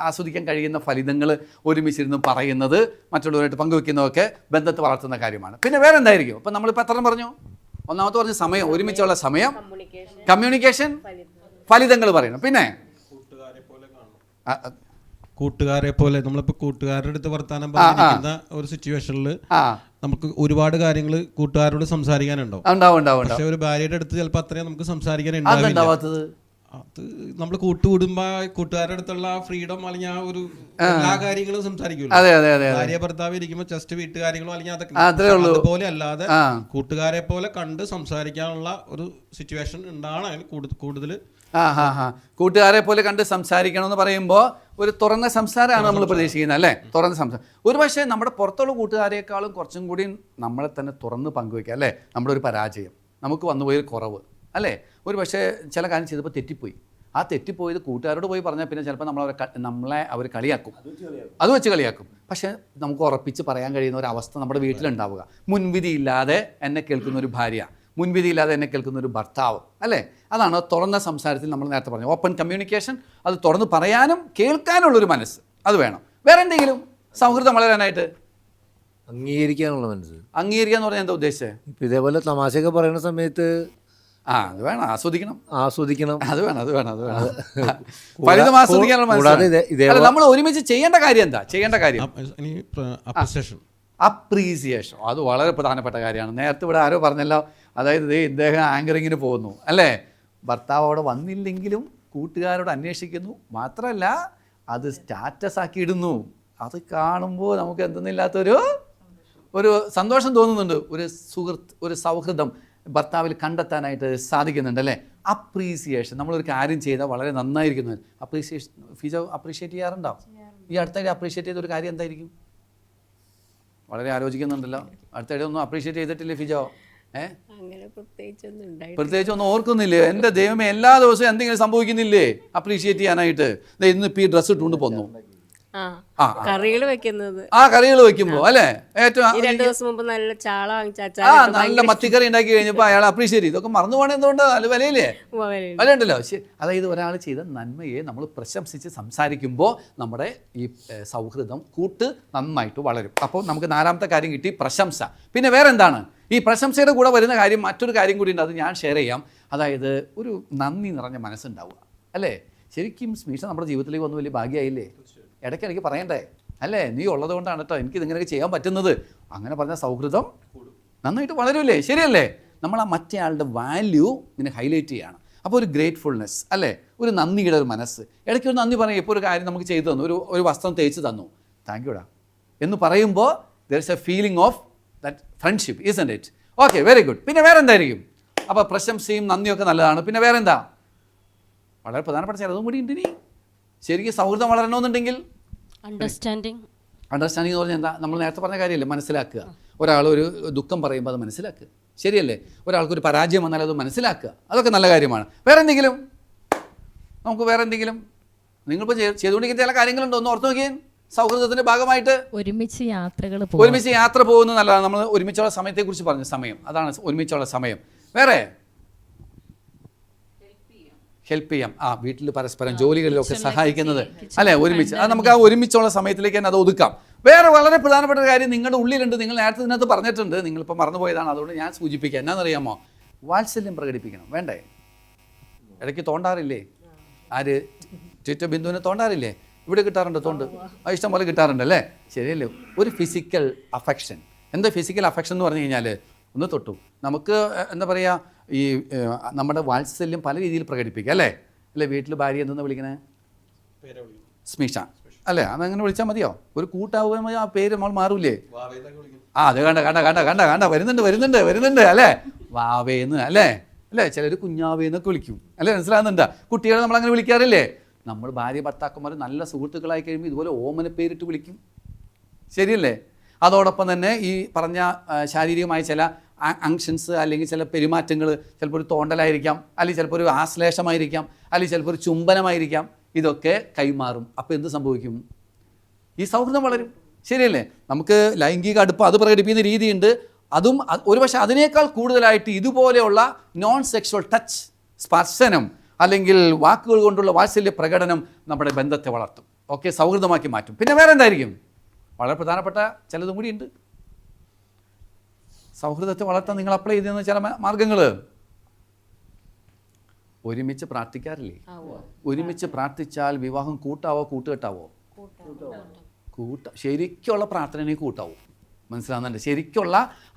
ആസ്വദിക്കാൻ കഴിയുന്ന ഫലിതങ്ങൾ ഒരുമിച്ചിരുന്ന് പറയുന്നത്, മറ്റുള്ളവരായിട്ട് പങ്കുവെക്കുന്നതൊക്കെ ബന്ധത്തെ വളർത്തുന്ന കാര്യമാണ്. പിന്നെ വേറെ എന്തായിരിക്കും? ഇപ്പം നമ്മളിപ്പോൾ എത്ര പറഞ്ഞു? ഒന്നാമത്തെ പറഞ്ഞ സമയം, ഒരുമിച്ചുള്ള സമയം, കമ്മ്യൂണിക്കേഷൻ, ഫലിതങ്ങൾ പറയണം. പിന്നെ കൂട്ടുകാരെ പോലെ നമ്മളിപ്പോ കൂട്ടുകാരുടെ അടുത്ത് വർത്താനം പറഞ്ഞിരിക്കുന്ന ഒരു സിറ്റുവേഷനിൽ നമുക്ക് ഒരുപാട് കാര്യങ്ങൾ കൂട്ടുകാരോട് സംസാരിക്കാനുണ്ടാവും. പക്ഷെ ഒരു ഭാര്യയുടെ അടുത്ത് ചിലപ്പോൾ അത്രയും നമുക്ക് സംസാരിക്കാൻ ഉണ്ടാവില്ല. അത് നമ്മൾ കൂട്ടുകൂടുമ്പോ കൂട്ടുകാരുടെ അടുത്തുള്ള ഫ്രീഡം അല്ലെങ്കിൽ ആ ഒരു എല്ലാ കാര്യങ്ങളും സംസാരിക്കുമല്ലോ. ഭാര്യ ഭർത്താവ് ഇരിക്കുമ്പോൾ ജസ്റ്റ് വീട്ടുകാര്യങ്ങളോ അല്ലെങ്കിൽ അതൊക്കെ അതുപോലെ അല്ലാതെ കൂട്ടുകാരെ പോലെ കണ്ട് സംസാരിക്കാനുള്ള ഒരു സിറ്റുവേഷൻ ഉണ്ടാണ് കൂടുതൽ. കൂട്ടുകാരെ പോലെ കണ്ട് സംസാരിക്കണമെന്ന് പറയുമ്പോൾ ഒരു തുറന്ന സംസാരമാണ് നമ്മൾ പ്രതീക്ഷിക്കുന്നത് അല്ലേ? തുറന്ന സംസാരം. ഒരു പക്ഷേ നമ്മുടെ പുറത്തുള്ള കൂട്ടുകാരെക്കാളും കുറച്ചും കൂടി നമ്മളെ തന്നെ തുറന്ന് പങ്കുവയ്ക്കുക അല്ലേ? നമ്മുടെ ഒരു പരാജയം, നമുക്ക് വന്നുപോയൊരു കുറവ് അല്ലേ? ഒരു പക്ഷേ ചില കാര്യം ചെയ്തപ്പോൾ തെറ്റിപ്പോയി. ആ തെറ്റിപ്പോയത് കൂട്ടുകാരോട് പോയി പറഞ്ഞാൽ പിന്നെ ചിലപ്പോൾ നമ്മളെ അവർ കളിയാക്കും, അത് വെച്ച് കളിയാക്കും. പക്ഷേ നമുക്ക് ഉറപ്പിച്ച് പറയാൻ കഴിയുന്ന ഒരു അവസ്ഥ നമ്മുടെ വീട്ടിലുണ്ടാവുക. മുൻവിധിയില്ലാതെ എന്നെ കേൾക്കുന്ന ഒരു ഭാര്യ, മുൻവിധിയില്ലാതെ എന്നെ കേൾക്കുന്ന ഒരു ഭർത്താവ് അല്ലേ? അതാണ് തുറന്ന സംസാരത്തിൽ നമ്മൾ നേരത്തെ പറഞ്ഞു, ഓപ്പൺ കമ്മ്യൂണിക്കേഷൻ. അത് തുറന്ന് പറയാനും കേൾക്കാനുള്ളൊരു മനസ്സ് അത് വേണം. വേറെ എന്തെങ്കിലും സൗഹൃദം വളരാനായിട്ട്? അംഗീകരിക്കാനുള്ള മനസ്സ്. അംഗീകരിക്കുക എന്ന് പറഞ്ഞാൽ എന്താ ഉദ്ദേശിച്ചത്? ഇപ്പം ഇതേപോലെ തമാശയൊക്കെ പറയുന്ന സമയത്ത് അത് വേണം, ആസ്വദിക്കണം. അത് വേണം. ഫലിതം ആസ്വദിക്കാനുള്ള മനസ്സിലായി. നമ്മൾ ഒരുമിച്ച് ചെയ്യേണ്ട കാര്യം എന്താ? ചെയ്യേണ്ട കാര്യം അപ്രീസിയേഷൻ. അത് വളരെ പ്രധാനപ്പെട്ട കാര്യമാണ്. നേരത്തെ ഇവിടെ ആരോ പറഞ്ഞല്ലോ, അതായത് ഇദ്ദേഹം ആങ്കറിങ്ങിന് പോകുന്നു അല്ലേ, ഭർത്താവ് അവിടെ വന്നില്ലെങ്കിലും കൂട്ടുകാരോട് അന്വേഷിക്കുന്നു, മാത്രമല്ല അത് സ്റ്റാറ്റസ് ആക്കി ഇടുന്നു. അത് കാണുമ്പോൾ നമുക്ക് എന്തെന്നില്ലാത്തൊരു സന്തോഷം തോന്നുന്നുണ്ട്. ഒരു സുഹൃത്ത്, ഒരു സൗഹൃദം ഭർത്താവിൽ കണ്ടെത്താനായിട്ട് സാധിക്കുന്നുണ്ട് അല്ലേ. അപ്രീസിയേഷൻ. നമ്മളൊരു കാര്യം ചെയ്താൽ വളരെ നന്നായിരിക്കുന്നു. അപ്രീസിയേഷൻ ഫിജോ അപ്രീഷിയേറ്റ് ചെയ്യാറുണ്ടോ? ഈ അടുത്തിടെ അപ്രീഷിയേറ്റ് ചെയ്തൊരു കാര്യം എന്തായിരിക്കും? വളരെ ആലോചിക്കുന്നുണ്ടല്ലോ. അടുത്തിടെ ഒന്നും അപ്രീഷിയേറ്റ് ചെയ്തിട്ടില്ലേ ഫിജോ? പ്രത്യേകിച്ച് ഒന്നും ഓർക്കുന്നില്ലേ? എൻ്റെ ദൈവമേ, എല്ലാ ദിവസവും എന്തെങ്കിലും സംഭവിക്കുന്നില്ലേ അപ്രീഷിയേറ്റ് ചെയ്യാനായിട്ട്? ഇന്നിപ്പോൾ ഈ ഡ്രസ്സ് ഇട്ടുകൊണ്ട് പോന്നു, കറികൾ വെക്കുന്നത്, കറികൾ വെക്കുമ്പോ അല്ലേ, ഏറ്റവും 2 ദിവസം മുമ്പ് നല്ല ചാള നല്ല മത്തിക്കറി ഉണ്ടാക്കി കഴിഞ്ഞപ്പോൾ അയാൾ അപ്രീഷിയേറ്റ് ചെയ്തു. ഇതൊക്കെ മറന്നു പോകണേ എന്തുകൊണ്ട്? നല്ല വിലയില്ലേ, വില ഉണ്ടല്ലോ. അതായത് ഒരാൾ ചെയ്ത നന്മയെ നമ്മൾ പ്രശംസിച്ച് സംസാരിക്കുമ്പോൾ നമ്മുടെ ഈ സൗഹൃദം കൂട്ട് നന്നായിട്ട് വളരും. അപ്പോൾ നമുക്ക് 4ാമത്തെ കാര്യം കിട്ടി, പ്രശംസ. പിന്നെ വേറെ എന്താണ്? ഈ പ്രശംസയുടെ കൂടെ വരുന്ന കാര്യം, മറ്റൊരു കാര്യം കൂടി ഉണ്ട്, അത് ഞാൻ ഷെയർ ചെയ്യാം. അതായത് ഒരു നന്ദി നിറഞ്ഞ മനസ്സുണ്ടാവുക അല്ലേ. ശരിക്കും സ്മീഷ നമ്മുടെ ജീവിതത്തിലേക്ക് വന്ന് വലിയ ഭാഗ്യമായില്ലേ? ഇടയ്ക്കിടയ്ക്ക് പറയണ്ടേ അല്ലേ, നീ ഉള്ളത് കൊണ്ടാണ് കേട്ടോ എനിക്ക് ഇതിങ്ങനെയൊക്കെ ചെയ്യാൻ പറ്റുന്നത്. അങ്ങനെ പറഞ്ഞാൽ സൗഹൃദം നന്നായിട്ട് വളരുമല്ലേ? ശരിയല്ലേ? നമ്മൾ ആ മറ്റേ ആളുടെ വാല്യൂ ഇങ്ങനെ ഹൈലൈറ്റ് ചെയ്യണം. അപ്പോൾ ഒരു ഗ്രേറ്റ്ഫുൾനെസ് അല്ലേ, ഒരു നന്ദിയുടെ ഒരു മനസ്സ്. ഇടയ്ക്ക് ഒരു നന്ദി പറയും. ഇപ്പോൾ ഒരു കാര്യം നമുക്ക് ചെയ്തു തന്നു, ഒരു വസ്ത്രം തേച്ച് തന്നു, താങ്ക് യുടാ എന്ന് പറയുമ്പോൾ there is a feeling of that friendship, isn't it? Okay, very good. പിന്നെ വേറെ എന്തായിരിക്കും? അപ്പോൾ പ്രശംസയും നന്ദിയൊക്കെ നല്ലതാണ്. പിന്നെ വേറെ എന്താ? വളരെ പ്രധാനപ്പെട്ട ചിലതും കൂടി ഉണ്ട്. ഇനി ശരിക്കും സൗഹൃദം വളരണമെന്നുണ്ടെങ്കിൽ അണ്ടർസ്റ്റാൻഡിങ് എന്ന് പറഞ്ഞാൽ എന്താ? നമ്മൾ നേരത്തെ പറഞ്ഞ കാര്യമല്ലേ, മനസ്സിലാക്കുക. ഒരാൾ ഒരു ദുഃഖം പറയുമ്പോൾ അത് മനസ്സിലാക്കുക, ശരിയല്ലേ? ഒരാൾക്കൊരു പരാജയം വന്നാൽ അത് മനസ്സിലാക്കുക, അതൊക്കെ നല്ല കാര്യമാണ്. വേറെ എന്തെങ്കിലും നിങ്ങളിപ്പോൾ ചെയ്തുകൊണ്ടിരിക്കുന്ന ചില കാര്യങ്ങളുണ്ടോ? ഒന്ന് ഓർത്ത് നോക്കിയേ. സൗഹൃദത്തിന്റെ ഭാഗമായിട്ട് ഒരുമിച്ച് യാത്ര പോകുന്നത് നല്ലതാണ്. നമ്മൾ ഒരുമിച്ചുള്ള സമയത്തെക്കുറിച്ച് പറഞ്ഞു, സമയം, അതാണ് ഒരുമിച്ചുള്ള സമയം. വേറെ ഹെൽപ്പ് ചെയ്യാം. വീട്ടിൽ പരസ്പരം ജോലികളിലൊക്കെ സഹായിക്കുന്നത് അല്ലേ, ഒരുമിച്ച്. അത് നമുക്ക് ആ ഒരുമിച്ചുള്ള സമയത്തിലേക്ക് തന്നെ അത് ഒതുക്കാം. വേറെ വളരെ പ്രധാനപ്പെട്ട ഒരു കാര്യം നിങ്ങളുടെ ഉള്ളിലുണ്ട്, നിങ്ങൾ നേരത്തെ ഇതിനകത്ത് പറഞ്ഞിട്ടുണ്ട്, നിങ്ങളിപ്പോൾ മറന്നുപോയതാണ്, അതുകൊണ്ട് ഞാൻ സൂചിപ്പിക്കാം. എന്നാണെന്നറിയാമോ? വാത്സല്യം പ്രകടിപ്പിക്കണം. വേണ്ടേ? ഇടയ്ക്ക് തോണ്ടാറില്ലേ? ആര്? ട്വിറ്റർ ബിന്ദുവിനെ തോണ്ടാറില്ലേ? ഇവിടെ കിട്ടാറുണ്ട് തോണ്ട്, ഇഷ്ടം പോലെ കിട്ടാറുണ്ട് അല്ലേ, ശരിയല്ലേ? ഒരു ഫിസിക്കൽ അഫെക്ഷൻ. എന്താ ഫിസിക്കൽ അഫെക്ഷൻ എന്ന് പറഞ്ഞു കഴിഞ്ഞാൽ, ഒന്ന് തൊട്ടു, നമുക്ക് എന്താ പറയുക, ഈ നമ്മുടെ വാത്സല്യം പല രീതിയിൽ പ്രകടിപ്പിക്കുക അല്ലേ. വീട്ടിൽ ഭാര്യ എന്തെന്ന് വിളിക്കണേ? സ്മീഷ അല്ലേ, അതങ്ങനെ വിളിച്ചാൽ മതിയോ? ഒരു കൂട്ടാവുക ആ പേര് നമ്മൾ മാറൂലേ? അത് കണ്ട വരുന്നുണ്ട് അല്ലേ, വാവേന്ന് അല്ലേ, ചിലർ കുഞ്ഞാവേന്നൊക്കെ വിളിക്കും അല്ലേ, മനസ്സിലാകുന്നുണ്ടോ? കുട്ടികളെ നമ്മളങ്ങനെ വിളിക്കാറില്ലേ? നമ്മൾ ഭാര്യ ഭർത്താക്കന്മാർ നല്ല സുഹൃത്തുക്കളായി കഴിയുമ്പോൾ ഇതുപോലെ ഓമന പേരിട്ട് വിളിക്കും, ശരിയല്ലേ? അതോടൊപ്പം തന്നെ ഈ പറഞ്ഞ ശാരീരികമായ ചില അങ്ഷൻസ് അല്ലെങ്കിൽ ചില പെരുമാറ്റങ്ങൾ, ചിലപ്പോൾ ഒരു തോണ്ടലായിരിക്കാം, അല്ലെങ്കിൽ ചിലപ്പോൾ ഒരു ആശ്ലേഷമായിരിക്കാം, അല്ലെങ്കിൽ ചിലപ്പോൾ ഒരു ചുംബനമായിരിക്കാം, ഇതൊക്കെ കൈമാറും. അപ്പോൾ എന്ത് സംഭവിക്കും? ഈ സൗഹൃദം വളരും, ശരിയല്ലേ? നമുക്ക് ലൈംഗിക അടുപ്പം അത് പ്രകടിപ്പിക്കുന്ന രീതിയുണ്ട്. അതും ഒരുപക്ഷെ അതിനേക്കാൾ കൂടുതലായിട്ട് ഇതുപോലെയുള്ള നോൺ സെക്ഷുവൽ ടച്ച്, സ്പർശനം അല്ലെങ്കിൽ വാക്കുകൾ കൊണ്ടുള്ള വാത്സല്യ പ്രകടനം നമ്മുടെ ബന്ധത്തെ വളർത്തും, ഓക്കെ, സൗഹൃദമാക്കി മാറ്റും. പിന്നെ വേറെ എന്തായിരിക്കും? വളരെ പ്രധാനപ്പെട്ട ചിലതും കൂടി ഉണ്ട്. സൗഹൃദത്തെ വളർത്താൻ നിങ്ങൾ അപ്ലൈ ചെയ്യുന്ന ചില മാർഗങ്ങൾ. ഒരുമിച്ച് പ്രാർത്ഥിക്കാറില്ലേ? ഒരുമിച്ച് പ്രാർത്ഥിച്ചാൽ വിവാഹം കൂട്ടാവോ കൂട്ടുകെട്ടാവോ? ശരിക്കുള്ള പ്രാർത്ഥനയെ കൂട്ടാവും, മനസ്സിലാകുന്നുണ്ട്? ശരിക്കുള്ള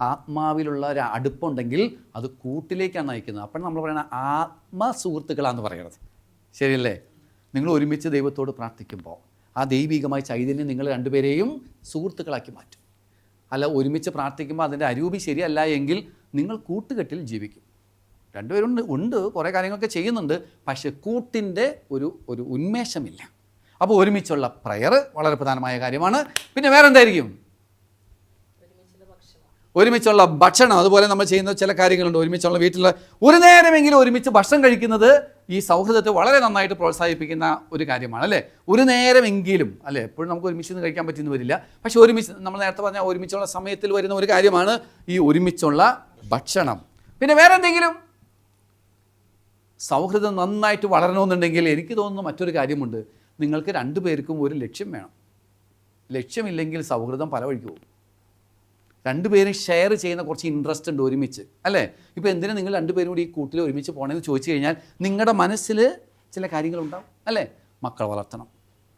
ആത്മാവിലുള്ള ഒരു അടുപ്പുണ്ടെങ്കിൽ അത് കൂട്ടിലേക്കാണ് നയിക്കുന്നത്. അപ്പം നമ്മൾ പറയുന്ന ആത്മസുഹൃത്തുക്കളാന്ന് പറയുന്നത്, ശരിയല്ലേ? നിങ്ങൾ ഒരുമിച്ച് ദൈവത്തോട് പ്രാർത്ഥിക്കുമ്പോൾ ആ ദൈവികമായ ചൈതന്യം നിങ്ങൾ രണ്ടുപേരെയും സുഹൃത്തുക്കളാക്കി മാറ്റും. അല്ല, ഒരുമിച്ച് പ്രാർത്ഥിക്കുമ്പോൾ അതിൻ്റെ അരൂപി ശരിയല്ല എങ്കിൽ നിങ്ങൾ കൂട്ടുകെട്ടിൽ ജീവിക്കും. രണ്ടുപേരുണ്ട്, കുറേ കാര്യങ്ങളൊക്കെ ചെയ്യുന്നുണ്ട്, പക്ഷേ കൂട്ടിൻ്റെ ഒരു ഉന്മേഷമില്ല. അപ്പോൾ ഒരുമിച്ചുള്ള പ്രയർ വളരെ പ്രധാനമായ കാര്യമാണ്. പിന്നെ വേറെ എന്തായിരിക്കും? ഒരുമിച്ചുള്ള ഭക്ഷണം. അതുപോലെ നമ്മൾ ചെയ്യുന്ന ചില കാര്യങ്ങളുണ്ട്. ഒരുമിച്ചുള്ള വീട്ടിൽ ഒരു നേരമെങ്കിലും ഒരുമിച്ച് ഭക്ഷണം കഴിക്കുന്നത് ഈ സൗഹൃദത്തെ വളരെ നന്നായിട്ട് പ്രോത്സാഹിപ്പിക്കുന്ന ഒരു കാര്യമാണ് അല്ലേ. ഒരു നേരമെങ്കിലും അല്ലേ, എപ്പോഴും നമുക്ക് ഒരുമിച്ച് നിന്ന് കഴിക്കാൻ പറ്റിയെന്ന് വരില്ല, പക്ഷെ ഒരുമിച്ച് നമ്മൾ നേരത്തെ പറഞ്ഞ ഒരുമിച്ചുള്ള സമയത്തിൽ വരുന്ന ഒരു കാര്യമാണ് ഈ ഒരുമിച്ചുള്ള ഭക്ഷണം. പിന്നെ വേറെ എന്തെങ്കിലും? സൗഹൃദം നന്നായിട്ട് വളരണമെന്നുണ്ടെങ്കിൽ എനിക്ക് തോന്നുന്ന മറ്റൊരു കാര്യമുണ്ട്. നിങ്ങൾക്ക് രണ്ടുപേർക്കും ഒരു ലക്ഷ്യം വേണം. ലക്ഷ്യമില്ലെങ്കിൽ സൗഹൃദം പല വഴിക്ക് പോകും. രണ്ടുപേരും ഷെയർ ചെയ്യുന്ന കുറച്ച് ഇൻട്രസ്റ്റ് ഉണ്ട് ഒരുമിച്ച്, അല്ലേ? ഇപ്പോൾ എന്തിനാണ് നിങ്ങൾ രണ്ടുപേരും കൂടി ഈ കൂട്ടിൽ ഒരുമിച്ച് പോകണമെന്ന് ചോദിച്ചു കഴിഞ്ഞാൽ നിങ്ങളുടെ മനസ്സിൽ ചില കാര്യങ്ങളുണ്ടാവും, അല്ലേ? മക്കളെ വളർത്തണം,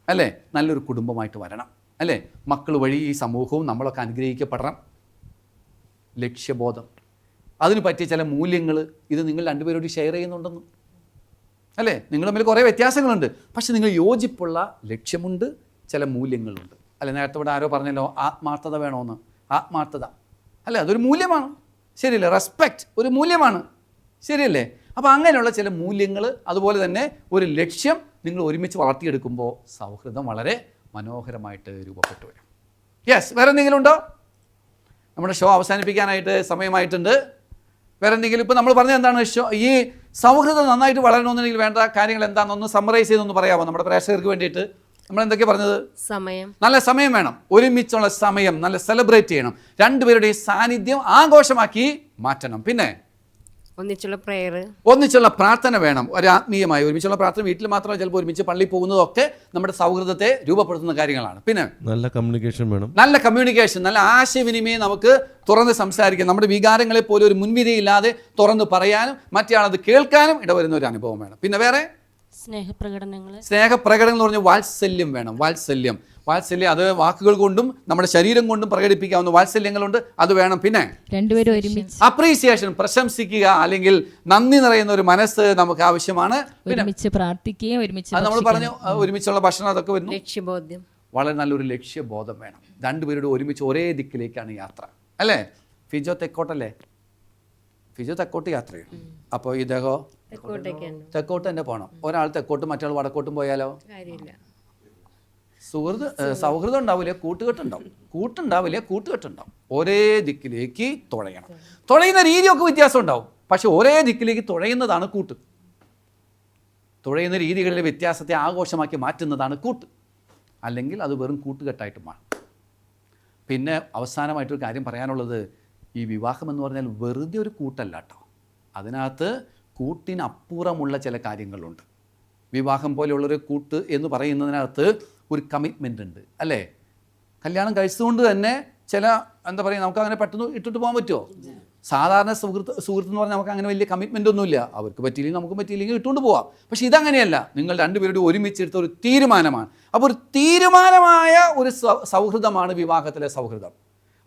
അല്ലേ? നല്ലൊരു കുടുംബമായിട്ട് വരണം, അല്ലേ? മക്കൾ വഴി ഈ സമൂഹവും നമ്മളൊക്കെ അനുഗ്രഹിക്കപ്പെടണം. ലക്ഷ്യബോധം, അതിന് പറ്റിയ ചില മൂല്യങ്ങൾ ഇത് നിങ്ങൾ രണ്ടുപേരോട് ഷെയർ ചെയ്യുന്നുണ്ടെന്ന്, അല്ലേ? നിങ്ങൾ തമ്മിൽ കുറേ വ്യത്യാസങ്ങളുണ്ട്, പക്ഷെ നിങ്ങൾ യോജിപ്പുള്ള ലക്ഷ്യമുണ്ട്, ചില മൂല്യങ്ങളുണ്ട്, അല്ലെ? നേരത്തെ ഇവിടെ ആരോ പറഞ്ഞല്ലോ ആത്മാർത്ഥത വേണമെന്ന്. ആത്മാർത്ഥത അല്ലേ, അതൊരു മൂല്യമാണ്, ശരിയല്ലേ? റെസ്പെക്റ്റ് ഒരു മൂല്യമാണ്, ശരിയല്ലേ? അപ്പോൾ അങ്ങനെയുള്ള ചില മൂല്യങ്ങൾ, അതുപോലെ തന്നെ ഒരു ലക്ഷ്യം നിങ്ങൾ ഒരുമിച്ച് വളർത്തിയെടുക്കുമ്പോൾ സൗഹൃദം വളരെ മനോഹരമായിട്ട് രൂപപ്പെട്ടു വരും. യെസ്, വേറെ എന്തെങ്കിലും ഉണ്ടോ? നമ്മുടെ ഷോ അവസാനിപ്പിക്കാനായിട്ട് സമയമായിട്ടുണ്ട്. വേറെ എന്തെങ്കിലും? ഇപ്പോൾ നമ്മൾ പറഞ്ഞത് എന്താണ്? ഈ സൗഹൃദം നന്നായിട്ട് വളരണമെന്നുണ്ടെങ്കിൽ വേണ്ട കാര്യങ്ങൾ എന്താണെന്നൊന്ന് സമ്മറൈസ് ചെയ്തൊന്ന് പറയാമോ നമ്മുടെ പ്രേക്ഷകർക്ക് വേണ്ടിയിട്ട്? നമ്മൾ എന്തൊക്കെയാണ് പറഞ്ഞത്? സമയം, നല്ല സമയം വേണം, ഒരുമിച്ചുള്ള സമയം നല്ല സെലിബ്രേറ്റ് ചെയ്യണം, രണ്ടുപേരുടെയും സാന്നിധ്യം ആഘോഷമാക്കി മാറ്റണം. പിന്നെ ഒന്നിച്ചുള്ള പ്രേയർ, ഒന്നിച്ചുള്ള പ്രാർത്ഥന വേണം, ഒരു ആത്മീയമായി ഒരുമിച്ചുള്ള പ്രാർത്ഥന. വീട്ടിൽ മാത്രമല്ല, ചിലപ്പോൾ ഒരുമിച്ച് പള്ളി പോകുന്നതൊക്കെ നമ്മുടെ സൗഹൃദത്തെ രൂപപ്പെടുത്തുന്ന കാര്യങ്ങളാണ്. പിന്നെ നല്ല കമ്മ്യൂണിക്കേഷൻ വേണം, നല്ല കമ്മ്യൂണിക്കേഷൻ, നല്ല ആശയവിനിമയം, നമുക്ക് തുറന്ന് സംസാരിക്കാം, നമ്മുടെ വികാരങ്ങളെ പോലും ഒരു മുൻവിധിയില്ലാതെ തുറന്ന് പറയാനും മറ്റേയാളത് കേൾക്കാനും ഇടവരുന്ന ഒരു അനുഭവം വേണം. പിന്നെ വേറെ സ്നേഹപ്രകടനങ്ങൾ എന്ന് പറഞ്ഞാൽ വാത്സല്യം വേണം. വാത്സല്യം അത് വാക്കുകൾ കൊണ്ടും നമ്മുടെ ശരീരം കൊണ്ടും പ്രകടിപ്പിക്കാവുന്ന വാത്സല്യങ്ങളുണ്ട്, അത് വേണം. പിന്നെ രണ്ടുപേരും ഒരുമിച്ച് അപ്രീസിയേഷൻ, പ്രശംസിക്കുക, അല്ലെങ്കിൽ നന്ദി നിറയുന്ന ഒരു മനസ്സ് നമുക്ക് ആവശ്യമാണ്. ഒരുമിച്ച് പ്രാർത്ഥിക്കുകയും ഒരുമിച്ച് അത് നമ്മൾ പറഞ്ഞു, ഒരുമിച്ചുള്ള ഭക്ഷണം, അതൊക്കെ വരുന്നു. ലക്ഷ്യബോധ്യം, വളരെ നല്ലൊരു ലക്ഷ്യബോധം വേണം. രണ്ടുപേരുടെ ഒരുമിച്ച് ഒരേ ദിക്കിലേക്കാണ് യാത്ര, അല്ലേ? ഫിജോ തെക്കോട്ടല്ലേ? ഫിജോ തെക്കോട്ട് യാത്ര ചെയ്യും. അപ്പോൾ ഇദ്ദേഹം തെക്കോട്ട് തന്നെ പോകണം. ഒരാൾ തെക്കോട്ടും മറ്റൊരാൾ വടക്കോട്ടും പോയാലോ? സൗഹൃദം ഉണ്ടാവില്ല, കൂട്ടുകെട്ടുണ്ടാവും. ഒരേ ദിക്കിലേക്ക് തുഴയണം. തുഴയുന്ന രീതിയൊക്കെ വ്യത്യാസം ഉണ്ടാവും, പക്ഷെ ഒരേ ദിക്കിലേക്ക് തുഴയുന്നതാണ് കൂട്ട്. തുഴയുന്ന രീതികളിലെ വ്യത്യാസത്തെ ആഘോഷമാക്കി മാറ്റുന്നതാണ് കൂട്ട്, അല്ലെങ്കിൽ അത് വെറും കൂട്ടുകെട്ടായിട്ട് മാറും. പിന്നെ അവസാനമായിട്ടൊരു കാര്യം പറയാനുള്ളത്, ഈ വിവാഹം എന്ന് പറഞ്ഞാൽ വെറുതെ ഒരു കൂട്ടല്ല കേട്ടോ, അതിനകത്ത് കൂട്ടിനപ്പുറമുള്ള ചില കാര്യങ്ങളുണ്ട്. വിവാഹം പോലെയുള്ളൊരു കൂട്ട് എന്ന് പറയുന്നതിനകത്ത് ഒരു കമ്മിറ്റ്മെൻ്റ് ഉണ്ട്, അല്ലേ? കല്യാണം കഴിച്ചുകൊണ്ട് തന്നെ ചില എന്താ പറയുക, നമുക്ക് അങ്ങനെ പെട്ടെന്ന് ഇട്ടിട്ട് പോകാൻ പറ്റുമോ? സാധാരണ സുഹൃത്ത് എന്ന് പറഞ്ഞാൽ നമുക്ക് അങ്ങനെ വലിയ കമ്മിറ്റ്മെൻ്റ് ഒന്നുമില്ല, അവർക്ക് പറ്റിയില്ലെങ്കിൽ നമുക്ക് പറ്റിയില്ലെങ്കിൽ ഇട്ടുകൊണ്ട് പോവാം. പക്ഷേ ഇതങ്ങനെയല്ല, നിങ്ങൾ രണ്ടുപേരുടെ ഒരുമിച്ചെടുത്ത ഒരു തീരുമാനമാണ്. അപ്പോൾ ഒരു തീരുമാനമായ ഒരു സൗഹൃദമാണ് വിവാഹത്തിലെ സൗഹൃദം.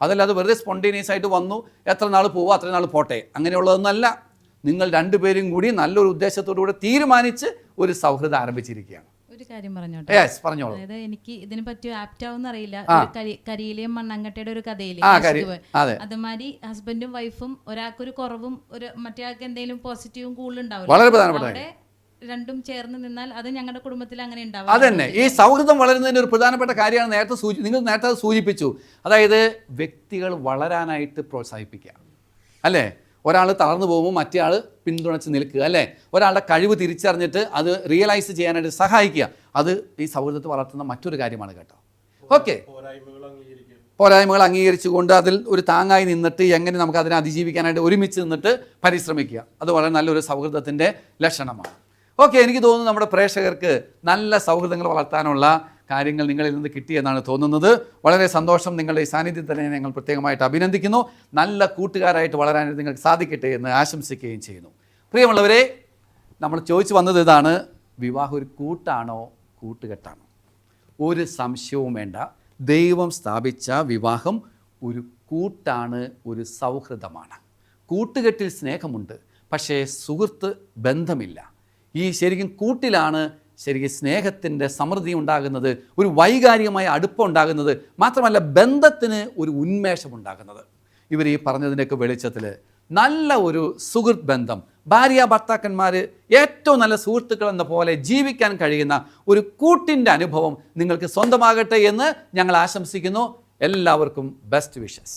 അതല്ലാതെ വെറുതെ സ്പോണ്ടേനിയസ് ആയിട്ട് വന്നു, എത്ര നാൾ പോവുക അത്ര നാൾ പോട്ടെ, അങ്ങനെയുള്ളതൊന്നല്ല. നിങ്ങൾ രണ്ടുപേരും കൂടി നല്ലൊരു ഉദ്ദേശത്തോടു കൂടെ തീരുമാനിച്ച് ഒരു സൗഹൃദം ആരംഭിച്ചിരിക്കുകയാണ്. ഒരു കാര്യം പറഞ്ഞോട്ടെ? യെസ്, പറഞ്ഞോളൂ. അതായത് എനിക്ക് ഇതിനെ പറ്റി ആപ്റ്റ് ആവുന്ന അറിയില്ല. കരിയിലെയും മണ്ണാങ്കട്ടയുടെ ഒരു കഥയില് അതുമാതിരി ഹസ്ബൻഡും വൈഫും ഒരാൾക്കൊരു കുറവും മറ്റേ ആൾക്ക് എന്തെങ്കിലും പോസിറ്റീവും കൂടുതലുണ്ടാവും. വളരെ പ്രധാനപ്പെട്ട രണ്ടും ചേർന്ന് നിന്നാൽ അത് ഞങ്ങളുടെ കുടുംബത്തിൽ അങ്ങനെ ഉണ്ടാവും. അതന്നെ ഈ സൗഹൃദം വളരുന്നതിൻ്റെ ഒരു പ്രധാനപ്പെട്ട കാര്യമാണ് നിങ്ങൾ നേരത്തെ അത് സൂചിപ്പിച്ചു. അതായത് വ്യക്തികൾ വളരാനായിട്ട് പ്രോത്സാഹിപ്പിക്കുക, അല്ലേ? ഒരാൾ തളർന്നു പോകുമ്പോൾ മറ്റേ ആൾ പിന്തുണച്ച് നിൽക്കുക, അല്ലേ? ഒരാളുടെ കഴിവ് തിരിച്ചറിഞ്ഞിട്ട് അത് റിയലൈസ് ചെയ്യാനായിട്ട് സഹായിക്കുക, അത് ഈ സൗഹൃദത്തെ വളർത്തുന്ന മറ്റൊരു കാര്യമാണ് കേട്ടോ. ഓക്കെ, പോരായ്മകൾ അംഗീകരിച്ചുകൊണ്ട് അതിൽ ഒരു താങ്ങായി നിന്നിട്ട് എങ്ങനെ നമുക്ക് അതിനെ അതിജീവിക്കാനായിട്ട് ഒരുമിച്ച് നിന്നിട്ട് പരിശ്രമിക്കുക, അത് വളരെ നല്ലൊരു സൗഹൃദത്തിൻ്റെ ലക്ഷണമാണ്. ഓക്കെ, എനിക്ക് തോന്നുന്നു നമ്മുടെ പ്രേക്ഷകർക്ക് നല്ല സൗഹൃദങ്ങൾ വളർത്താനുള്ള കാര്യങ്ങൾ നിങ്ങളിൽ നിന്ന് കിട്ടിയെന്നാണ് തോന്നുന്നത്. വളരെ സന്തോഷം. നിങ്ങളുടെ ഈ സാന്നിധ്യം തന്നെ ഞങ്ങൾ പ്രത്യേകമായിട്ട് അഭിനന്ദിക്കുന്നു. നല്ല കൂട്ടുകാരായിട്ട് വളരാനായിട്ട് നിങ്ങൾക്ക് സാധിക്കട്ടെ എന്ന് ആശംസിക്കുകയും ചെയ്യുന്നു. പ്രിയമുള്ളവരെ, നമ്മൾ ചോദിച്ചു വന്നത് ഇതാണ്: വിവാഹം ഒരു കൂട്ടാണോ കൂട്ടുകെട്ടാണോ? ഒരു സംശയവും വേണ്ട, ദൈവം സ്ഥാപിച്ച വിവാഹം ഒരു കൂട്ടാണ്, ഒരു സൗഹൃദമാണ്. കൂട്ടുകെട്ടിൽ സ്നേഹമുണ്ട്, പക്ഷേ സുഹൃത്ത് ബന്ധമില്ല. ഈ ശരിക്കും കൂട്ടിലാണ് ശരിക്കും സ്നേഹത്തിൻ്റെ സമൃദ്ധി ഉണ്ടാകുന്നത്, ഒരു വൈകാരികമായ അടുപ്പം ഉണ്ടാകുന്നത്, മാത്രമല്ല ബന്ധത്തിന് ഒരു ഉന്മേഷം ഉണ്ടാകുന്നത്. ഇവർ ഈ പറഞ്ഞതിൻ്റെയൊക്കെ വെളിച്ചത്തിൽ നല്ല ഒരു സുഹൃത്ത് ബന്ധം, ഭാര്യ ഭർത്താക്കന്മാർ ഏറ്റവും നല്ല സുഹൃത്തുക്കൾ എന്ന പോലെ ജീവിക്കാൻ കഴിയുന്ന ഒരു കൂട്ടിൻ്റെ അനുഭവം നിങ്ങൾക്ക് സ്വന്തമാകട്ടെ എന്ന് ഞങ്ങൾ ആശംസിക്കുന്നു. എല്ലാവർക്കും ബെസ്റ്റ് വിഷസ്.